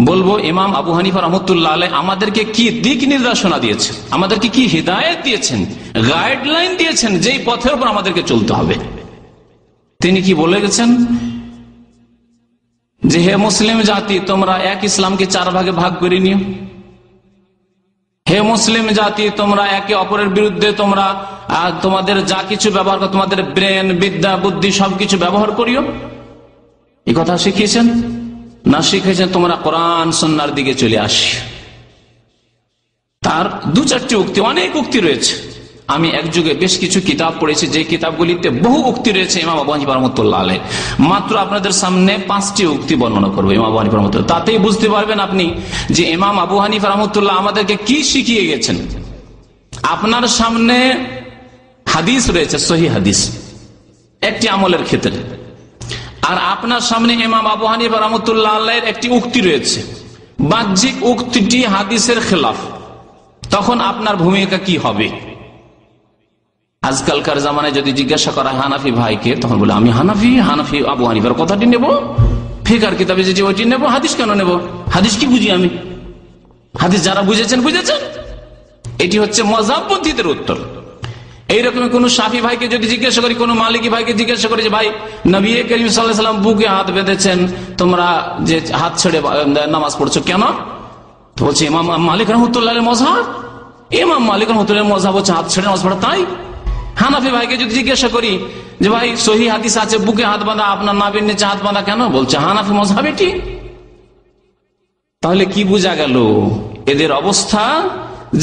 বলবো, ইমাম আবু হানিফা রহমতুল্লাহ আলাইহি আমাদেরকে কি দিক নির্দেশনা দিয়েছেন, আমাদেরকে কি হিদায়াত দিয়েছেন, গাইডলাইন দিয়েছেন, যেই পথের উপর আমাদেরকে চলতে হবে। তিনি কি বলে গেছেন যে হে মুসলিম জাতি, তোমরা এক ইসলামকে 4 ভাগে ভাগ করে নিও। হে মুসলিম জাতি, তোমরা একে অপরের বিরুদ্ধে তোমরা তোমাদের যা কিছু ব্যবহার করো, তোমাদের ব্রেন, বিদ্যা, বুদ্ধি সবকিছু ব্যবহার করিও। এই কথা শিখিয়েছেন না শিখিয়েছেন তোমরা কোরআন সুন্নাহর দিকে চলে আসি। তার 2-4টি উক্তি, অনেক উক্তি রয়েছে। আমি এক যুগে বেশ কিছু কিতাব পড়েছি, যে কিতাবগুলিতে বহু উক্তি রয়েছে ইমাম আবু হানিফা রাহমাতুল্লাহ আলাইহি। মাত্র আপনাদের সামনে 5টি উক্তি বর্ণনা করবো ইমাম আবু হানিফা রাহমাতুল্লাহ। তাতেই বুঝতে পারবেন আপনি যে ইমাম আবু হানিফা রাহমাতুল্লাহ আমাদেরকে কি শিখিয়ে গেছেন। আপনার সামনে হাদিস রয়েছে, সহিহ হাদিস, একটি আমলের ক্ষেত্রে, আর আপনার সামনে ইমাম আবু হানিফা রাহমাতুল্লাহ আলাইহির একটি উক্তি রয়েছে, বাহ্যিক উক্তিটি হাদিসের খেলাফ, তখন আপনার ভূমিকা কি হবে? আজকালকার জামানায় যদি জিজ্ঞাসা করা হানাফি ভাইকে, তখন বলে আমি হানাফি, হানাফি আবু হানিফার কথাটি নেব, ফিকার কিতাবে যে ওইটি নেব, হাদিস কেন নেব? হাদিস কি বুঝি আমি? হাদিস যারা বুঝেছেন বুঝেছেন। এটি হচ্ছে মযহাবপন্থীদের উত্তর। এইরকম কোন শাফি ভাইকে যদি জিজ্ঞাসা করি, কোন মালিকি ভাইকে জিজ্ঞাসা করি যে ভাই নবী করিম সাল্লাল্লাহু আলাইহি ওয়াসাল্লাম বুকে হাত বেঁধেছেন, তোমরা যে হাত ছেড়ে নামাজ পড়ছো কেন? তো বলছে ইমাম মালিক রাহমাতুল্লাহির মযহাব, ইমাম মালিক রাহমাতুল্লাহির মযহাব হচ্ছে হাত ছেড়ে নামাজ পড়া। তাই হানাফি ভাইকে যদি জিজ্ঞাসা করি যে ভাই সহি হাদিস আছে বুকে হাত বাঁধা, আপনার নাভির নিচে হাত বাঁধা কেন? বলছে হানাফি মযহাব এটি। তাহলে কি বোঝা গেল এদের অবস্থা?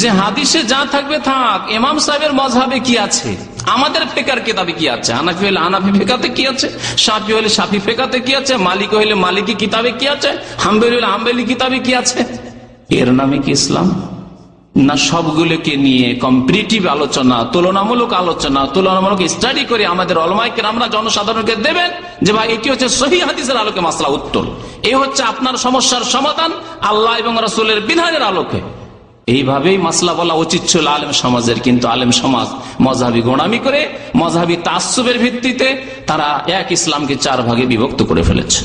যে হাদিসে যা থাকবে থাক, ইমাম সাহেবের মযহাবে কি আছে, আমাদের ফিকহের কিতাবে কি আছে, হানাফি হলে হানাফি ফিকহাতে কি আছে, শাফি হলে শাফি ফিকহাতে কি আছে, মালিক হলে মালিকি কিতাবে কি আছে, হাম্বলি হলে হাম্বলি কিতাবে কি আছে। এর নামে কি ইসলাম? না সবগুলোকে নিয়ে কম্পারিটিভ আলোচনা, তুলনামূলক আলোচনা, তুলনামূলক স্টাডি করে আমাদের উলামায়ে কেরামরা জনসাধারণকে দেবেন যে ভাই এটি হচ্ছে সহিহ হাদিসের আলোকে মাসলা উত্তর, এই হচ্ছে আপনার সমস্যার সমাধান আল্লাহ এবং রাসূলের বিধানের আলোকে। এইভাবেই মাসলা বলা উচিত ছিল আলেম সমাজের। কিন্তু আলেম সমাজ মযহাবী গোঁড়ামি করে, মযহাবী তাআসসুবের ভিত্তিতে তারা এক ইসলামকে 4 ভাগে বিভক্ত করে ফেলেছে।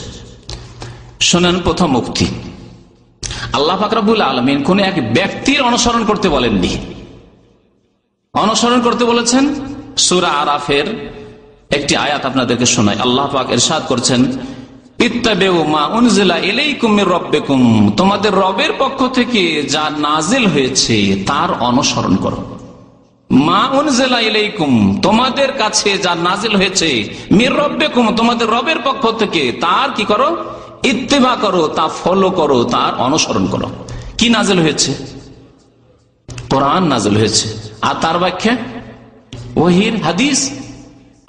শোনেন প্রথম উক্তি, আল্লাহ পাক রব্বুল আলামিন কোন এক ব্যক্তির অনুসরণ করতে বলেননি, অনুসরণ করতে বলেছেন। সূরা আরাফের একটি আয়াত আপনাদেরকে শোনাই। আল্লাহ পাক ইরশাদ করছেন, ইত্তাবিউ মা উনজিলা ইলাইকুম মির রাব্বিকুম, তোমাদের রবের পক্ষ থেকে যা নাজিল হয়েছে তার অনুসরণ করো। মা উনজিলা ইলাইকুম, তোমাদের কাছে যা নাজিল হয়েছে, মির রাব্বিকুম, তোমাদের রবের পক্ষ থেকে, তার কি করো? ইত্তেবা করো, তা ফলো করো, তার অনুসরণ করো। কি নাজিল হয়েছে? কোরআন নাজিল হয়েছে। আর তার ব্যাখ্যা ওহীর হাদিস।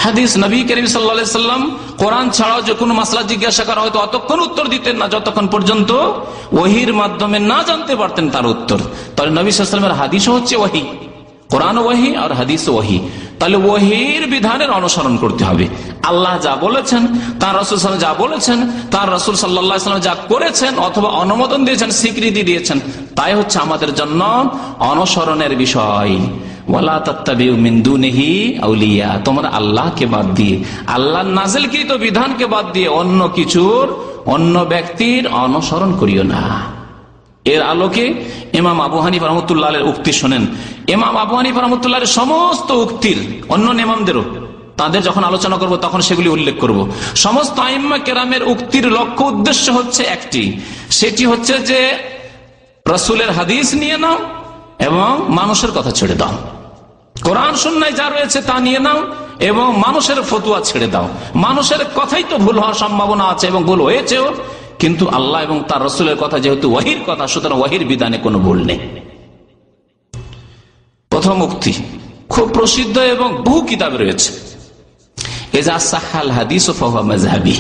হাদিস নবী করিম সাল্লাল্লাহু আলাইহি সাল্লাম কোরআন ছাড়াও যে কোনো মাসলা জিজ্ঞাসা করা হয়তো অতক্ষণ উত্তর দিতেন না যতক্ষণ পর্যন্ত ওহীর মাধ্যমে না জানতে পারতেন তার উত্তর। তাহলে নবী সাল্লাল্লাহু আলাইহি ওয়াসাল্লামের হাদিসও হচ্ছে ওহী, কোরআন ওহী আর হাদিস ওহী। তাহলে ওহীর বিধানের অনুসরণ করতে হবে। আল্লাহ যা বলেছেন, তার রাসূল সাল্লাল্লাহু আলাইহি ওয়াসাল্লাম যা বলেছেন, তার রাসূল সাল্লাল্লাহু আলাইহি ওয়াসাল্লাম যা করেছেন অথবা অনুমোদন দিয়েছেন, স্বীকৃতি দিয়েছেন, তাই হচ্ছে আমাদের জন্য অনুসরণের বিষয়। ওয়ালা তাত্তাবিউ মিন দুনিহি আউলিয়া, তোমরা আল্লাহকে বাদ দিয়ে, আল্লাহর নাযিলকৃত বিধানকে বাদ দিয়ে অন্য কিছুর, অন্য ব্যক্তির অনুসরণ করিও না। এর আলোকে ইমাম আবু হানিফা রাহমাতুল্লাহির উক্তি শোনেন। ইমাম আবু হানিফা রাহমাতুল্লাহির সমস্ত উক্তির, অন্য ইমামদেরও তাদের যখন আলোচনা করব তখন সেগুলি উল্লেখ করব। সমস্ত আইম্মা কেরামের উক্তির লক্ষ্য উদ্দেশ্য হচ্ছে একটি, সেটি হচ্ছে যে রাসূলের হাদিস নিয়ে নাও এবং মানুষের কথা ছেড়ে দাও। কোরআন সুন্নাহয় যা রয়েছে তা নিয়ে নাও এবং মানুষের ফতোয়া ছেড়ে দাও। মানুষের কথাই তো ভুল হওয়ার সম্ভাবনা আছে এবং ভুল হয়েছেও, কিন্তু আল্লাহ এবং তার রাসূলের কথা যেহেতু ওহীর কথা, সুতরাং ওহীর বিধানে কোনো ভুল নেই। প্রথম উক্তি খুব প্রসিদ্ধ এবং বহু কিতাবে রয়েছে, ইজা সাহাল হাদিস ফাহুয়া মাযহাবি।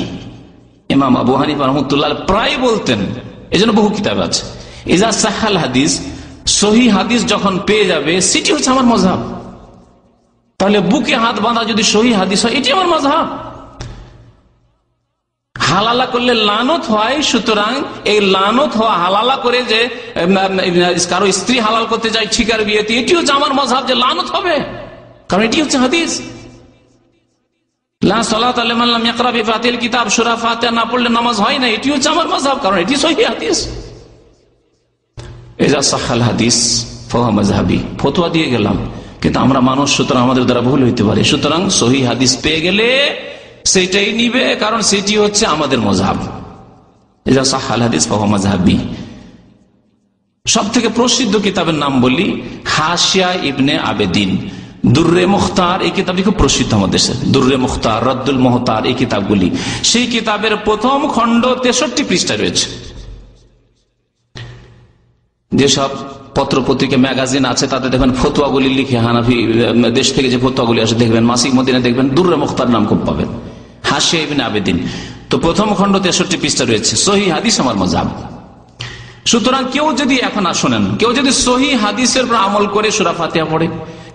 ইমাম আবু হানিফা রাহমাতুল্লাহ প্রায় বলতেন, এজন্য বহু কিতাবে আছে, ইজা সাহাল হাদিস, সহিহ হাদিস যখন পেয়ে যাবে সেটি হচ্ছে আমার মযহাব। তাহলে বুকে হাত বাঁধা যদি সহিহ হাদিস হয় এটি আমার মযহাব। হালালা করলে লানত হয়, সুতরাং এই লানত হওয়া হালালা করে যে কারো স্ত্রী হালাল করতে যায় ঠিকার বিয়েতে, এটি হচ্ছে আমার মযহাব যে লানত হবে, কারণ এটি হচ্ছে হাদিস। লা সালাতা লিমান লাম ইয়াকরা বিফাতিল কিতাব, সূরা ফাতিহা না পড়লে নামাজ হয় না, এটি হচ্ছে আমার মযহাব, কারণ এটি সহিহ হাদিস। ইজা সাহাল হাদিস ফাহুয়া মাযহাবি, ফতোয়া দিয়ে গেলাম, কিন্তু আমরা মানুষ, সুতরাং আমাদের দ্বারা ভুল হইতে পারে। সুতরাং সহিহ হাদিস পেয়ে গেলে সেটাই নিবে, কারণ সেটি হচ্ছে আমাদের মযহাব। ইজা সাহাল হাদিস ফাহুয়া মাযহাবি। সব থেকে প্রসিদ্ধ কিতাবের নাম বলি, হাশিয়া ইবনে আবেদিন, দুররে মুখতার, এই কিতাবটি খুব প্রসিদ্ধ আমাদের দেশে। দুররে মুখতার, রদ্দুল মুহতার, এই কিতাবগুলি, সেই কিতাবের প্রথম খণ্ড 63 পৃষ্ঠা রয়েছে। যেসব পত্র পত্রিকা ম্যাগাজিন আছে তাতে দেখবেন ফতোয়াগুলি লিখে, হানাফি দেশ থেকে যে ফতোয়াগুলি আসে দেখবেন, মাসিক মদিনা দেখবেন দুররে মুখতার নাম খুব পাবেন, হাশিয়া ইবনে আবেদিন। তো প্রথম খণ্ড 63 পৃষ্ঠা রয়েছে, সহিহ হাদিস আমার মযহাব। সুতরাং কেউ যদি, এখন শুনেন, কেউ যদি সহিহ হাদিসের উপর আমল করে সূরা ফাতিহা পড়ে,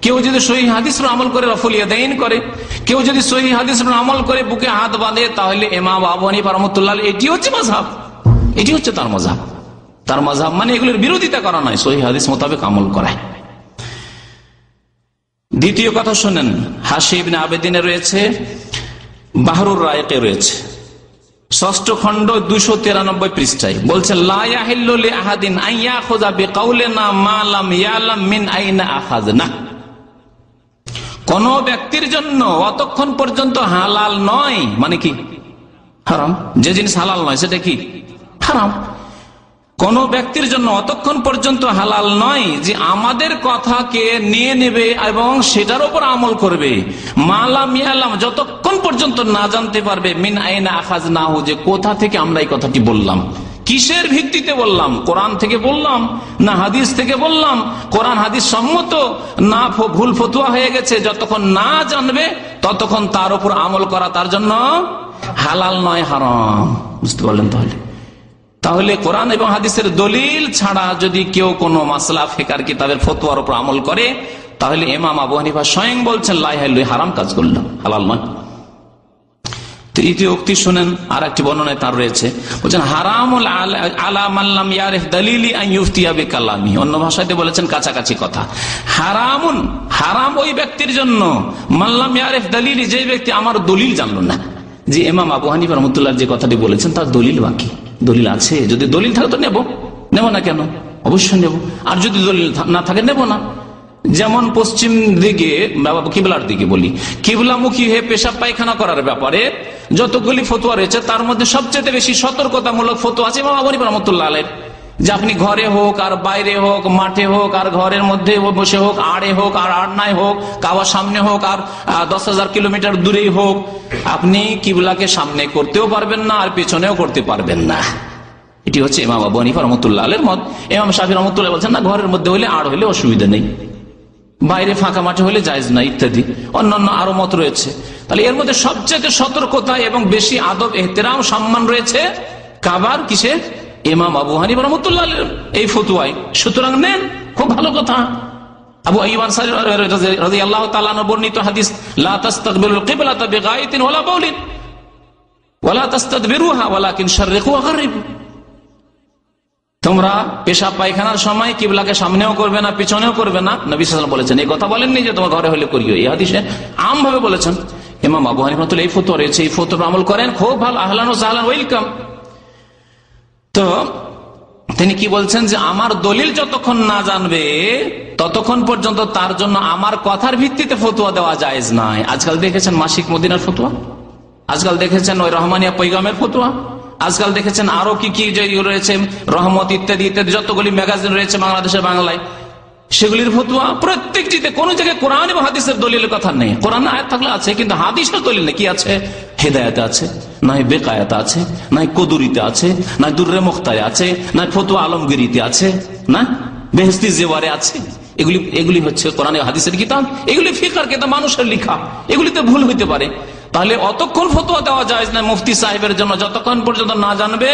কেউ যদি সহিহ হাদিসের উপর আমল করে রাফুল ইয়াদাইন করে, কেউ যদি সহিহ হাদিসের উপর আমল করে বুকে হাত বাঁধে, তাহলে ইমাম আবু হানিফা রাহমাতুল্লাহ এটি হচ্ছে মযহাব, এটি হচ্ছে তার মযহাব। তার মযহাব মানে এগুলোর বিরোধিতা করা নয়, সহিহ হাদিস মোতাবেক আমল করায়। দ্বিতীয় কথা শুনেন, হাশিয়া ইবনে আবেদিনে রয়েছে, বাহরুর রায়কে রয়েছে, 6ষ্ঠ খণ্ড 293 পৃষ্ঠায় বলছে, লা ইয়াহিল্লু লিআহাদিন আন ইয়াখুযা বিকাউলিনা মা লাম ইয়ালাম মিন আইনা আখাযনা। কোন ব্যক্তির জন্য অতক্ষণ পর্যন্ত হালাল নয়, মানে কি হারাম। যে জিনিস হালাল নয় সেটা কি হারাম। কোন ব্যক্তির জন্য অতক্ষণ পর্যন্ত হালাল নয় যে আমাদের কথাকে নিয়ে নেবে এবং সেটার উপর আমল করবে, মালাম ইয়ালাম, যতক্ষণ পর্যন্ত না জানতে পারবে, মিন আইনা আখাযনাহু, যে কোথা থেকে আমরা এই কথাটি বললাম, কিসের ভিত্তিতে বললাম, কোরআন থেকে বললাম না হাদিস থেকে বললাম, কোরআন হাদিস সম্মত না ভুল ফতুয়া হয়ে গেছে, যতক্ষণ না জানবে ততক্ষণ তার উপর আমল করা তার জন্য হালাল নয়, হারাম। বুঝতে পারলেন? তাহলে কোরআন এবং হাদিসের দলিল ছাড়া যদি কেউ কোনো মাসলা ফিকহের কিতাবের ফতোয়ার উপর আমল করে, তাহলে ইমাম আবু হানিফা স্বয়ং বলছেন লা ইলাহা ইল্লাল্লাহ, হারাম কাজ করল, হালাল নয়। তৃতীয় উক্তি শুনেন, আর একটি বর্ণনায় তার রয়েছে, বলছেন হারামুল আলা মান লাম ইয়ারিফ দালিলি আন ইফতিয়া বিকালামি। অন্য ভাষাতে বলেছেন কাছাকাছি কথা। হারামুন, হারাম ওই ব্যক্তির জন্য, মান লাম ইয়ারিফ দালিলি, যে ব্যক্তি আমার দলিল জানলো না। যে ইমাম আবু হানিফা রাহমাতুল্লাহ যে কথাটি বলেছেন তার দলিল বাকি, দলিল আছে। যদি দলিল থাকে তো নেব না কেন, অবশ্যই নেব। আর যদি দলিল না থাকে নেব না। যেমন পশ্চিম দিকে কিবলার দিকে বলি, কিবলামুখী হয়ে পেশাব পায়খানা করার ব্যাপারে যতগুলি ফতোয়া রয়েছে তার মধ্যে সবচেয়ে বেশি সতর্কতামূলক ফতোয়া আছে ইমাম আবু হানিফা রাহমাতুল্লাহ আলাইহির। যে আপনি ঘরে হোক আর বাইরে হোক, মাঠে হোক আর ঘরের মধ্যে বসে হোক, আড়ে হোক আর আড়নায় হোক, কাবার সামনে হোক আর 10,000 কিলোমিটার দূরেই হোক, আপনি কিবলাকে সামনে করতেও পারবেন না আর পেছনেও করতে পারবেন না। এটি হচ্ছে ইমাম আবু হানিফা রাহমাতুল্লাহ আলাইহির মত। ইমাম শাফি রাহমাতুল্লাহ বলছেন না, ঘরের মধ্যে হলে আড় হলে অসুবিধা নেই, বাইরে ফাঁকা মাঠে হলে জায়েজ না, ইত্যাদি অন্যান্য আরো মত রয়েছে। তাহলে এর মধ্যে সবচেয়ে সতর্কতা এবং বেশি আদব এহতেরাম সম্মান রয়েছে কাবার কিসে, ইমাম আবু হানিফা রাহমাতুল্লাহ আলাইহির এই ফতোয়ায়। সুতরাং নেন, খুব ভালো কথা। আবু আইয়ুব আনসারী রাদিয়াল্লাহু তাআলা আনহু বর্ণিত হাদিস, লা তাস্তাকবিলুল কিবলাতা বিগায়তিন ওয়ালা বাউলিন ওয়ালা তাস্তাদবিরুহা ওয়ালাকিন শাররিকু ওয়া গাররিবু। তোমরা পেশাব পায়খানার সময় কিবলাকে সামনেও করবে না পিছনেও করবে না। নবী সাল্লাল্লাহু আলাইহি ওয়াসাল্লাম বলেছেন, এই কথা বলেননি যে তোমার ঘরে হলে করিও, এই হাদিসে আম ভাবে বলেছেন। ইমাম আবু হানিফা রাহমাতুল্লাহ এই ফতোয়া রয়েছে, এই ফতোয়া আমল করেন, খুব ভালো, আহলান ওয়া সাহলান, ওয়েলকাম। তো তিনি কি বলছেন যে আমার দলিল যতক্ষণ না জানবে ততক্ষণ পর্যন্ত তার জন্য আমার কথার ভিত্তিতে ফতোয়া দেওয়া জায়েজ নাই। আজকাল দেখেছেন মাসিক মদিনার ফতোয়া, আজকাল দেখেছেন ওই রহমানিয়া পৈগামের ফতোয়া, আজকাল দেখেছেন আরো কি কি যে রয়েছে রহমত ইত্যাদি ইত্যাদি যতগুলি ম্যাগাজিন রয়েছে বাংলাদেশের বাংলায়, সেগুলির ফতোয়া প্রত্যেকটিতে কোন জায়গায় কোরআন এবং হাদিসের দলিলের কথা নেই। কোরআন আয়াত থাকলে আছে, কিন্তু হাদিসের দলিল নেই। কি আছে? হেদায়েতে আছে, নাই বেকায়াতে আছে, নাই কদুরিতে আছে, নাই দুররে মুখতারে আছে, নাই ফতোয়া আলমগিরিতে আছে, না বেহেশতি জেওয়ারে আছে। এগুলি হচ্ছে কোরআন এবং হাদিসের কিতাব, এগুলি ফিকহের কিতাব, মানুষের লেখা, এগুলিতে ভুল হইতে পারে। তাহলে অতক্ষণ ফতোয়া দেওয়া যায় না মুফতি সাহেবের জন্য যতক্ষণ পর্যন্ত না জানবে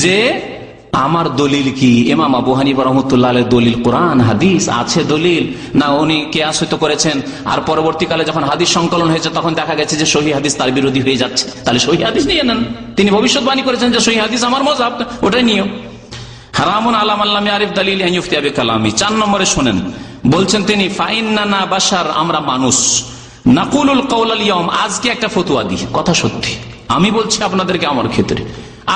যে আমার দলিল কি। ইমাম আবু হানিফা রাহমাতুল্লাহ আলাইহির দলিল কোরআন হাদিস আছে, দলিল না উনি কিয়াস হয়তো করেছেন, আর পরবর্তীকালে যখন হাদিস সংকলন হয়েছে তখন দেখা গেছে যে সহিহ হাদিস তার বিরোধী হয়ে যাচ্ছে, তাহলে সহিহ হাদিস নিয়ে নেন। তিনি ভবিষ্যৎবাণী করেছেন যে সহিহ হাদিস আমার মাযহাব, ওটাই নিও। হারামুন আলা মান লাম ইয়ারিফ দালিলি আন ইফতিয়া বিকালামি। 4 নম্বরে শুনেন, বলছেন তিনি, ফাইন্নানা বাশার, আমরা মানুষ, নাকুলুল কাওলাল ইয়াউম, আজকে একটা ফতোয়া দিই, কথা সত্যি আমি বলছি আপনাদেরকে, আমার ক্ষেত্রে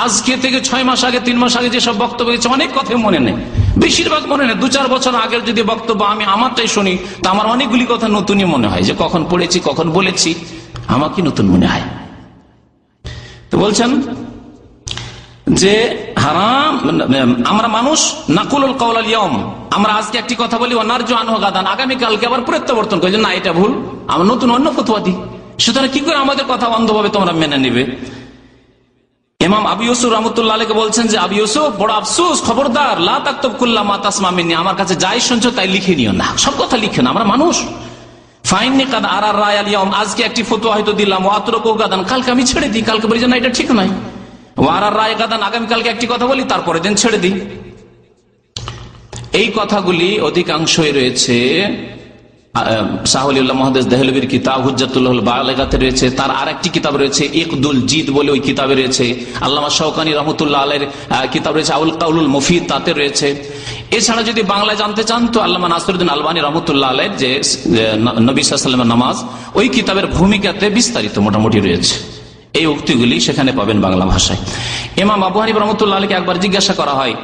আজকে থেকে 6 মাস আগে 3 মাস আগে যেসব বক্তব্য হয়েছে অনেক কথা মনে নেই, বেশিরভাগ মনে নেই। 2-4 বছর আগের যদি বক্তব্য আমি আমারটাই শুনি তা আমার অনেকগুলি কথা নতুনই মনে হয়, যে কখন পড়েছি কখন বলেছি আমাকে নতুন মনে হয়। তো বলছেন যে হারাম, আমরা মানুষ, নাকুলুল কাওলাল ইয়াউম, আমরা আজকে একটি কথা বলি, ওয়ানারজু আনহু গাদান, আগামীকালকে আবার প্রত্যাবর্তন করি, না এটা ভুল, আমরা নতুন অন্য ফতোয়া দিই। সুতরাং কি করে আমাদের কথা অন্ধভাবে তোমরা মেনে নিবে? ইমাম আবু ইউসুফ রাহমাতুল্লাহ আলাইহি বলছেন যে আবু ইউসুফ, বড় আফসোস, খবরদার, লা তাকতুব কুল্লা মা তাসমা মিন্নি, আমার কাছে যাই শুনছো তাই লিখে নিও না, সব কথা লিখে না, আমরা মানুষ। ফাইন্নি কাদ আরা রায় আল ইয়াউম, আজকে একটি ফতোয়া হয়তো দিলাম, ওয়াতরুকু গাদান, কালকে আমি ছেড়ে দিই, কালকে বলি যে না এটা ঠিক নয়। ওয়ারা রায় গাদান, আগামীকালকে একটি কথা বলি, তারপরে দিন ছেড়ে দিই। এই কথাগুলি অধিকাংশই রয়েছে শাহওয়ালিউল্লাহ মুহাদ্দিস দেহলভির কিতাব হুজ্জাতুল বালিগাতে রয়েছে, তার আরেকটি কিতাব রয়েছে ইকদুল জিদ বলে, ওই কিতাবে রয়েছে। আল্লামা শাওকানি রাহমাতুল্লাহ আলাইহির কিতাব রয়েছে আউল কাউলুল মুফিদ, তাতে রয়েছে। এছাড়া যদি বাংলায় জানতে চান তো আল্লামা নাসিরউদ্দিন আলবানী রাহমাতুল্লাহ আলাইহির যে নবী সাল্লাল্লাহু আলাইহি ওয়াসাল্লামের নামাজ, ওই কিতাবের ভূমিকাতে বিস্তারিত মোটামুটি রয়েছে। এই উক্তিগুলি সেখানে পাবেন বাংলা ভাষায়। ইমাম আবু হানিফা রাহমাতুল্লাহ আলাইহিকে একবার জিজ্ঞাসা করা হয়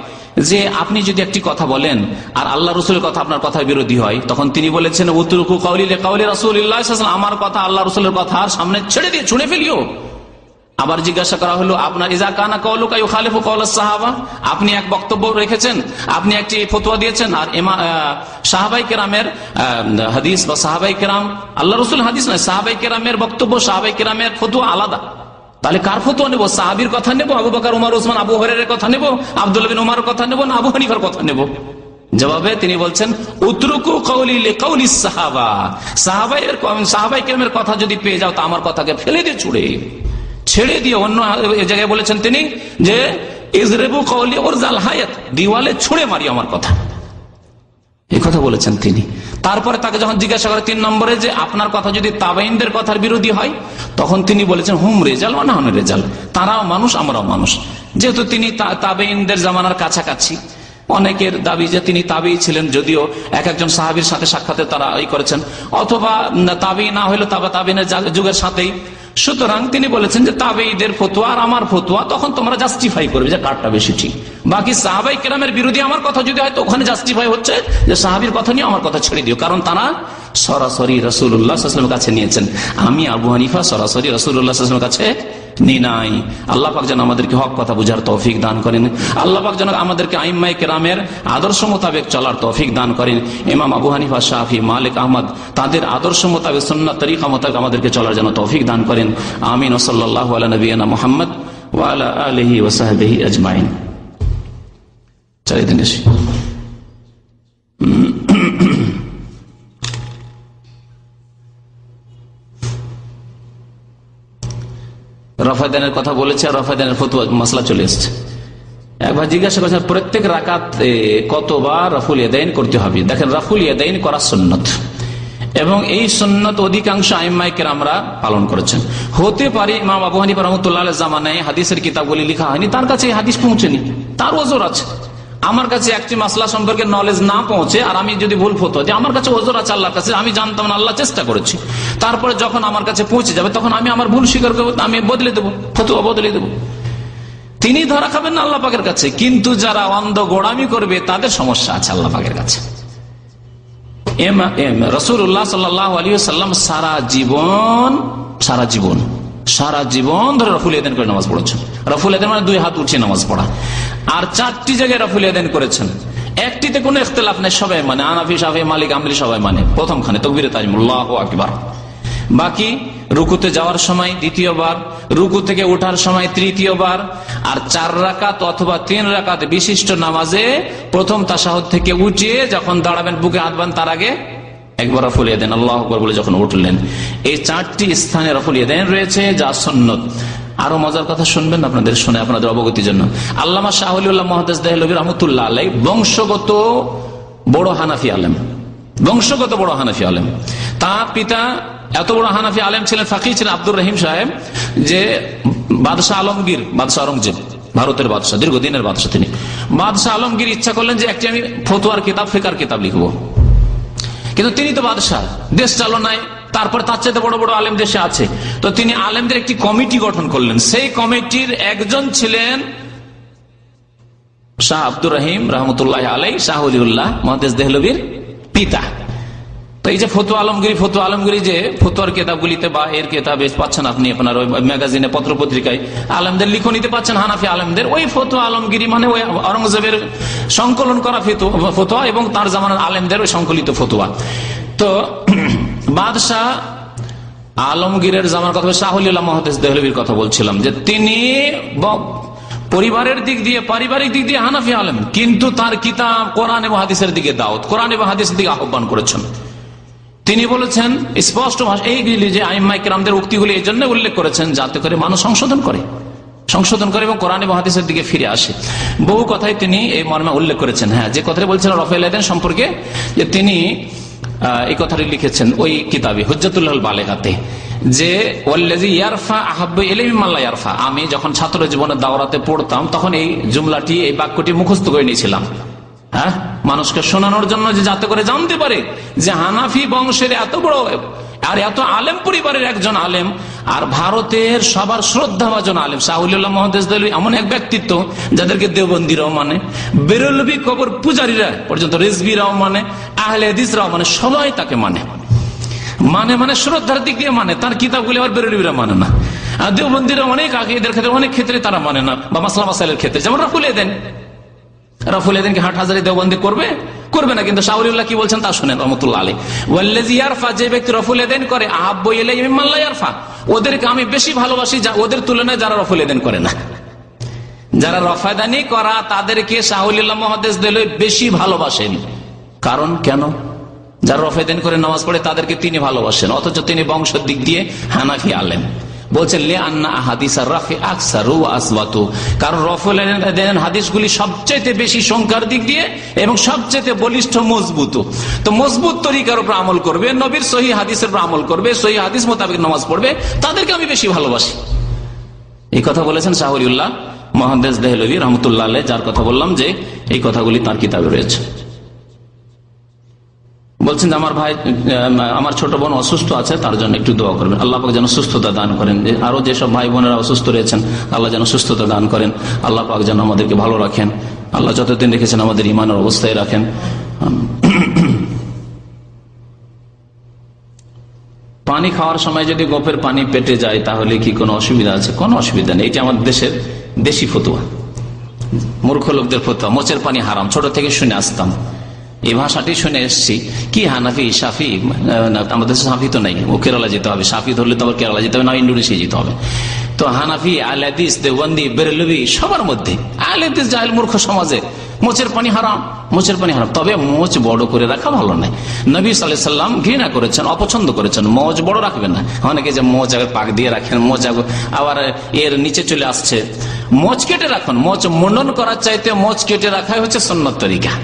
যে আপনি যদি একটি কথা বলেন আর আল্লাহ রসুলের কথা আপনার কথার বিরোধী হয়, তখন তিনি বলেছেন উতরুকু কাউলি লিকাউলি রাসূলিল্লাহ সাল্লাল্লাহু আলাইহি ওয়াসাল্লাম, আমার কথা আল্লাহ রসুলের কথার সামনে ছেড়ে দিয়ে ছুঁড়ে ফেলিও। আবার জিজ্ঞাসা করা হলো আপনার ইজা কানা কাউলুকা ইউখালিফু কাওলাস সাহাবা, আপনি এক বক্তব্য রেখেছেন, আপনি একটি ফতোয়া দিয়েছেন, আর সাহাবাই কেরামের হাদিস বা সাহাবাই কেরাম, আল্লাহ রসুল হাদিস নয়, সাহাবাই কেরামের বক্তব্য, সাহাবাই কেরামের ফতোয়া আলাদা। তাহলে কার ফতোয়া নেব? সাহাবীর কথা নেব, আবু বকর, উমর, উসমান, আবু হুরায়রার কথা নেব, আব্দুল্লাহ বিন উমরের কথা নেব, না আবু হানিফার কথা নেব? জবাবে তিনি বলছেন উতরুকু কাউলি লিকাউলিস সাহাবা, সাহাবাই কেরামের কথা যদি পেয়ে যাও তা আমার কথাকে ফেলে দিয়ে ছেড়ে দিয়ে অন্য জায়গায় বলেছেন তিনি যে ইজরিবু কাউলি উরজাল হায়াত, দিওয়ালে ছুঁড়ে মারি আমার কথা, এই কথা বলেছেন তিনি। তারপরে তাকে যখন জিজ্ঞাসা করে 3 নম্বরে যে আপনার কথা যদি তাবেঈনদের কথার বিরোধী হয়, তখন তিনি বলেছেন হুম রেজাল ওয়া নাহনু রেজাল, তারাও মানুষ আমরাও মানুষ। যেহেতু তিনি তাবেঈনদের জামানার কাছাকাছি, অনেকের দাবি যে তিনি তাবেঈ ছিলেন, যদিও একজন সাহাবীর সাথে সাক্ষাতে তারা এই করেছেন, অথবা তাবেঈ না হইলে তাবেঈনের যুগের সাথেই। সুতরাং তিনি বলেছেন যে তাবেঈদের ফতোয়া আর আমার ফতোয়া, তখন তোমরা জাস্টিফাই করবে যে কারটা বেশি ঠিক। বাকি সাহাবাই কেরামের বিরোধী আমার কথা যদি হয়, তো ওখানে জাস্টিফাই হচ্ছে যে সাহাবীর কথা নিয়ে আমার কথা ছেড়ে দিও, কারণ তারা সরাসরি রাসূলুল্লাহ সাল্লাল্লাহু আলাইহি ওয়াসাল্লামের কাছে নিয়েছেন, আমি আবু হানিফা সরাসরি রাসূলুল্লাহ সাল্লাল্লাহু আলাইহি ওয়াসাল্লামের কাছে নি নাই। আল্লাহ পাক যেন আমাদেরকে হক কথা বুঝার তৌফিক দান করেন। আল্লাহ পাক যেন আমাদেরকে আইম্মায়ে কেরামের আদর্শ মোতাবেক চলার তৌফিক দান করেন। ইমাম আবু হানিফা, শাফি, মালিক, আহমদ তাদের আদর্শ মোতাবেক সুন্নাত তরিকা মোতাবেক আমাদেরকে চলার জন্য তৌফিক দান করেন। আমিন। সাল্লাল্লাহু আলা নবিয়িনা মুহাম্মদ ওয়া আলা আলিহি ওয়া সাহবিহি আজমাইন। চালিয়ে দিন। রফাদানের কথা বলেছে, আর রফাদানের ফতোয়া মাসলা চলে এসছে। একবার জিজ্ঞাসা করছেন প্রত্যেক রাকাতে কতবার রাফুল ইয়াদাইন করতে হবে? দেখেন, রাফুল ইয়াদাইন করা সুন্নত, এবং এই সুন্নত অধিকাংশ আইম্মায়ে কেরামরা পালন করেছেন। হতে পারে ইমাম আবু হানিফা রাহমাতুল্লাহ আলাইহির জামানায় হাদিসের কিতাবগুলি লেখা হয়নি, তার কাছে এই হাদিস পৌঁছেনি, তার ওজর আছে। আমার কাছে একটি মাসলা সম্পর্কে নলেজ না পৌঁছে আর আমি যদি ভুল ফতোয়া দিই, আমার কাছে ওজর আছে আল্লাহর কাছে, আমি জানতাম না, আল্লাহ চেষ্টা করেছি। তারপরে যখন আমার কাছে পৌঁছে যাবে, তখন আমি আমার ভুল স্বীকার করবো, আমি বদলে দেবো, ফতোয়া বদলে দেবো। তিনি ধরা খাবেন না আল্লাহ পাকের কাছে, কিন্তু যারা অন্ধ গোড়ামি করবে তাদের সমস্যা আছে আল্লাহ পাকের কাছে। রাসূলুল্লাহ সাল্লাল্লাহু আলাইহি ওয়াসাল্লাম সারা জীবন ধরে রাফুল ইয়াদাইন করে নামাজ পড়েছেন। রাফুল ইয়াদাইন মানে 2 হাত উঠিয়ে নামাজ পড়া। আর 4টি জায়গায় রাফুল ইয়াদাইন করেছেন, একটিতে কোনো ইখতিলাফ নেই, সবাই মানে, হানাফি, শাফি, মালিক, হাম্বলি সবাই মানে। প্রথমখানে তাকবীরে তাহরিম, আল্লাহু আকবার। বাকি রুকুতে যাওয়ার সময় 2বার, রুকু থেকে ওঠার সময় 3বার, আর 4 রাকাত অথবা 3 রাকাত বিশিষ্ট নামাজে প্রথম তাশাহুদ থেকে উঠিয়ে যখন দাঁড়াবেন, বুকে হাত বাঁধেন, তার আগে একবার রাফুল ইয়াদাইন আল্লাহু আকবার বলে যখন উঠলেন। এই 4টি স্থানে রাফুল ইয়াদাইন রয়েছে, যা সুন্নত। আরো মজার কথা শুনবেন আপনাদের, শুনে আপনাদের অবগতির জন্য। আল্লামা শাহ ওলিউল্লাহ মুহাদ্দিস দেহলভী রাহমাতুল্লাহ আলাইহি বংশগত বড় হানাফি আলেম। তার পিতা এত বড় হানাফি আলেম ছিলেন, ফাকিহ ছিলেন, আব্দুর রহিম সাহেব, যে বাদশাহ আওরঙ্গজেব, ভারতের বাদশাহ, দীর্ঘদিনের বাদশাহ, তিনি বাদশাহ আলমগীর ইচ্ছা করলেন যে একটি আমি ফতোয়ার কিতাব, ফিকহের কিতাব লিখবো। কিন্তু তিনি তো বাদশাহ, দেশ চালনায়, তারপরে তার চাইতে বড় বড় আলেম দেশে আছে, তো তিনি আলেমদের একটি কমিটি গঠন করলেন। সেই কমিটির একজন ছিলেন শাহ আব্দুর রহিম রহমতুল্লাহ আলাই, শাহ ওলিউল্লাহ মুহাদ্দিস দেহলভীর পিতা। তো এই যে ফতোয়া আলমগিরি যে ফতোয়ার কিতাবগুলিতে বা এর কিতাবে পাচ্ছেন আপনি আপনার ম্যাগাজিনে, পত্র পত্রিকায় আলেমদের লিখনিতে পাচ্ছেন, হানাফি আলেমদের, ওই ফতোয়া আলমগিরি মানে ওই আওরঙ্গজেবের সংকলন করা ফতোয়া এবং তার জামানার আলেমদের ওই সংকলিত ফতোয়া। তো বাদশাহ আলমগীরের জামানার কথা, শাহ ওলিউল্লাহ মুহাদ্দিস দেহলভীর কথা বলছিলাম, যে তিনি পরিবারের দিক দিয়ে, পারিবারিক দিক দিয়ে হানাফি আলেম, কিন্তু তার কিতাব কোরআন এবং হাদিসের দিকে দাওয়াত, কোরআন এবং হাদিসের দিকে আহ্বান করেছেন। তিনি বলেছেন স্পষ্ট ভাষা, এইগুলি যে আইম্মায়ে কেরামদের উক্তিগুলি এই জন্য উল্লেখ করেছেন যাতে করে মানুষ সংশোধন করে এবং কোরআন এবং হাদিসের দিকে ফিরে আসে। বহু কথাই তিনি এই মর্মে উল্লেখ করেছেন। হ্যাঁ, যে কথাটি বলছিলেন রাফুল ইয়াদাইন সম্পর্কে, যে তিনি এই কথাটি লিখেছেন ওই কিতাবে হুজ্জাতুল বালেগাতে, যে ওয়াল্লাযী ইয়ারফা আহাব্বু ইলাইহি মিম্মা লা ইয়ারফা। আমি যখন ছাত্র জীবনে দাওরাতে পড়তাম, তখন এই জুমলাটি, এই বাক্যটি মুখস্থ করে নিয়েছিলাম, মানুষকে শোনানোর জন্য, যে যাতে করে জানতে পারে যে হানাফি বংশের এত বড় আর এত আলেম পরিবারের একজন আলেম, আর ভারতের সবার শ্রদ্ধাভাজন আলেম শাহুল্লাহ মহাদেশ দেহলভী এমন এক ব্যক্তিত্ব যাদেরকে দেওবন্দিরাও মানে, বেরলভী কবর পূজারীরা পর্যন্ত, রেজবিরাও মানে, আহলে হাদিসরাও মানে, সবাই তাকে মানে শ্রদ্ধার দিক দিয়ে মানে। তার কিতাবগুলি আবার বেরলভীরা মানে না। আর দেওবন্দিরা অনেক আগে এদের ক্ষেত্রে অনেক ক্ষেত্রে তারা মানে না, বা মাসলা মাসাইলের ক্ষেত্রে, যেমন রাফুল এদেনকে হাটহাজারি দেওবন্দি করবে না, কিন্তু শাহুল্লাহ কি বলছেন তা শুনেন রহমতুল্লাহ আলাইহি। ওয়াল্লাযী ইয়ারফা, যে ব্যক্তি রফুল এদেন করে, আহাব্বু ইলাইহি মিম্মান লা ইয়ারফা, ওদেরকে আমি বেশি ভালোবাসি ওদের তুলনায় যারা রফুল এদেন করে না। যারা রফাদানি করা তাদেরকে শাহুল্লাহ মুহাদ্দিস দেহলভী বেশি ভালোবাসেন। কারণ কেন? যারা রফাদানি করে নামাজ পড়ে তাদেরকে তিনি ভালোবাসেন, অথচ তিনি বংশের দিক দিয়ে হানাফি আলেম। বলছেন লিআন্না আহাদিসার রাফি আকসারু ওয়া আসওয়াতু, কারণ রফুল এদেন হাদিসগুলি সবচেয়ে বেশি সংখ্যার দিক দিয়ে এবং সবচেয়ে বলিষ্ঠ মজবুত। তো মজবুত তরিকার উপর আমল করবে, নবীর সহিহ হাদিসের উপর আমল করবে, সহিহ হাদিস মোতাবেক নামাজ পড়বে, তাদেরকে আমি বেশি ভালোবাসি। এই কথা বলেছেন শাহুল্লাহ মুহাদ্দিস দেহলভী রহমতুল্লাহ আলাইহি, যার কথা বললাম যে এই কথাগুলি তার কিতাবে রয়েছে। বলছেন যে আমার ছোট বোন অসুস্থ আছে, তার জন্য একটু দোয়া করবেন, আল্লাহ পাক যেন সুস্থতা দান করেন। আরো যেসব ভাই বোনেরা অসুস্থ রয়েছেন আল্লাহ যেন সুস্থতা দান করেন, আল্লাহ পাক যেন আমাদেরকে ভালো রাখেন, আল্লাহ যতদিন রেখেছেন আমাদের ইমানের অবস্থায় রাখেন। পানি খাওয়ার সময় যদি গোপের পানি পেটে যায় তাহলে কি কোনো অসুবিধা আছে? কোনো অসুবিধা নেই, এটা আমাদের দেশের দেশি ফতুয়া, মূর্খ লোকদের ফতুয়া। মোচের পানি হারাম, ছোট থেকে শুনে আসতাম, এই ভাষাটি শুনে এসছি। কি হানাফি শাফি, আমাদের শাফি তো নাই, ও কেরালা যেতে হবে, শাফি ধরলে তো আবার কেরালা যেতে হবে, না ইন্ডোনেশিয়া যেতে হবে। তো হানাফি, আহলে হাদিস, দেওবন্দি, বেরলভী সবার মধ্যে আহলে হাদিস জাহেল মূর্খ সমাজে মোচের পানি হারাম, মোচের পানি হারাম। তবে মোচ বড় করে রাখা ভালো নয়, নবী সাল্লাল্লাহু আলাইহি ওয়াসাল্লাম ঘৃণা করেছেন, অপছন্দ করেছেন। মোচ বড় রাখবেন না, অনেকে যে মোচ আগে পাক দিয়ে রাখেন, মোচ আবার এর নিচে চলে আসছে। মোচ কেটে রাখুন, মোচ মুন্ডন করার চাইতে মোচ কেটে রাখাই হচ্ছে সুন্নত তরিকা।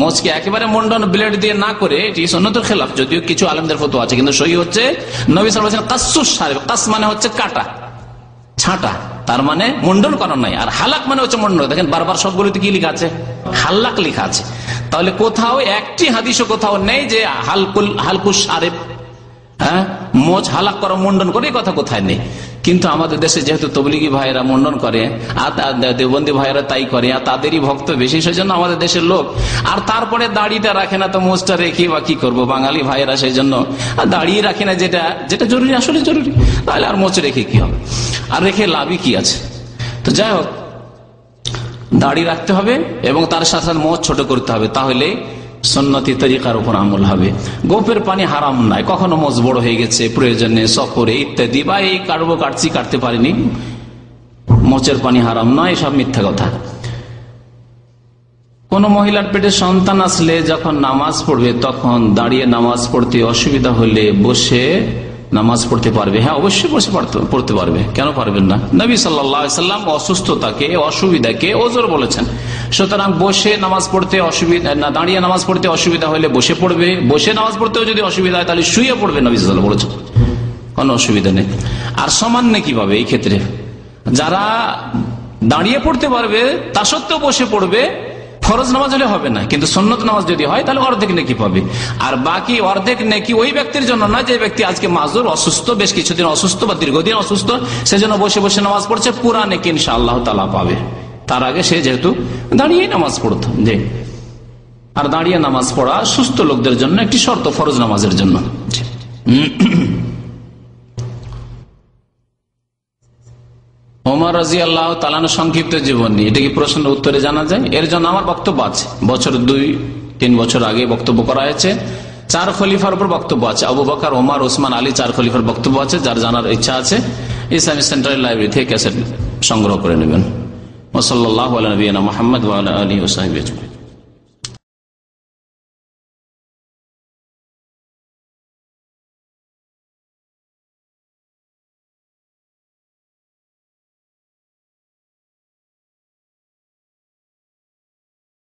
মোচকে একেবারে মুন্ডন ব্লেড দিয়ে না করে, এটি সুন্নতের খেলাফ, যদিও কিছু আলেমদের ফতোয়া আছে, কিন্তু সহি হচ্ছে নবী সাল্লাল্লাহু আলাইহি ওয়াসাল্লাম কাসসুস শারিব, কাস মানে হচ্ছে কাটা ছাঁটা, তার মানে মুন্ডন করা নাই। আর হালাক মানে হচ্ছে মুন্ডন। দেখেন বারবার সবগুলিতে কি লেখা আছে? হাল্লাক লেখা আছে। তাহলে কোথাও একটি হাদিসও কোথাও নেই যে হালকুস শারিব, মোচ হালাক করা, মুন্ডন করে, এই কথা কোথায় নেই। কিন্তু আমাদের দেশে যেহেতু তবলিগি ভাইরা মুন্ডন করে, আর দেওবন্দি ভাইরা তাই করে, আর তাদেরই ভক্ত বেশি, সেই জন্য আমাদের দেশের লোক। আর তারপরে দাড়িটা রাখে না, তো মোচটা রেখে বা কি করবো বাঙালি ভাইয়েরা, সেই জন্য দাঁড়িয়ে রাখে না, যেটা জরুরি, আসলে জরুরি, তাহলে আর মোচ রেখে কি হবে, আর রেখে লাভই কি আছে। তো যাই হোক, দাড়ি রাখতে হবে এবং তার সাথে সাথে মোচ ছোট করতে হবে, তাহলে সুন্নতি তরিকার উপর আমল হবে। গোপের পানি হারাম নাই, কখনো মোচ বড় হয়ে গেছে প্রয়োজনে, সফরে ইত্যাদি, বা এই কাটতে পারিনি, মোচের পানি হারাম নয়, সব মিথ্যা কথা। কোন মহিলার পেটে সন্তান আসলে যখন নামাজ পড়বে তখন দাঁড়িয়ে নামাজ পড়তে অসুবিধা হলে বসে নামাজ পড়তে পারবে? হ্যাঁ, অবশ্যই বসে পড়তে পারবে, কেন পারবেন না? নবী সাল্লাল্লাহু আলাইহি ওয়াসাল্লাম অসুস্থতাকে, অসুবিধাকে ওজর বলেছেন। সুতরাং বসে নামাজ পড়তে অসুবিধা না, দাঁড়িয়ে নামাজ পড়তে অসুবিধা হলে বসে পড়বে, বসে নামাজ পড়তেও যদি অসুবিধা হয় তাহলে শুয়ে পড়বে, নবী সাল্লাল্লাহু আলাইহি ওয়াসাল্লাম বলেছেন, কোনো অসুবিধা নেই। আর সমান নেকি পাবে এই ক্ষেত্রে? যারা দাঁড়িয়ে পড়তে পারবে তা সত্ত্বেও বসে পড়বে, ফরজ নামাজ হলে হবে না, কিন্তু সুন্নত নামাজ যদি হয় তাহলে অর্ধেক নেকি পাবে। আর বাকি অর্ধেক নেকি ওই ব্যক্তির জন্য না যে ব্যক্তি আজকে মাজুর, অসুস্থ, বেশ কিছুদিন অসুস্থ বা দীর্ঘদিন অসুস্থ, সেজন্য বসে বসে নামাজ পড়ছে, পুরা নেকি ইনশাআল্লাহ তাআলা পাবে। তার আগে সে যেহেতু দাঁড়িয়ে নামাজ পড়তো, যে আর দাঁড়িয়ে নামাজ পড়া সুস্থ লোকদের জন্য একটি শর্ত ফরজ নামাজের জন্য। ওমর রাদিয়াল্লাহু তাআলা সংক্ষিপ্ত জীবনী, এটা কি প্রশ্ন উত্তরে জানা যায়? এর জন্য আমার বক্তব্য আছে, বছর 2-3 বছর আগে বক্তব্য করা হয়েছে। 4 খলিফার উপর বক্তব্য আছে, আবু বকর, ওমর, ওসমান, আলী, 4 খলিফার বক্তব্য আছে। যার জানার ইচ্ছা আছে ইসলামিক সেন্টারের লাইব্রেরি থেকে ক্যাসেট সংগ্রহ করে নেবেন। ওয়া সাল্লাল্লাহু আলা নবিয়িনা মুহাম্মদ ওয়া আলা আলিহি ওয়া সাহবিহি আজমাইন।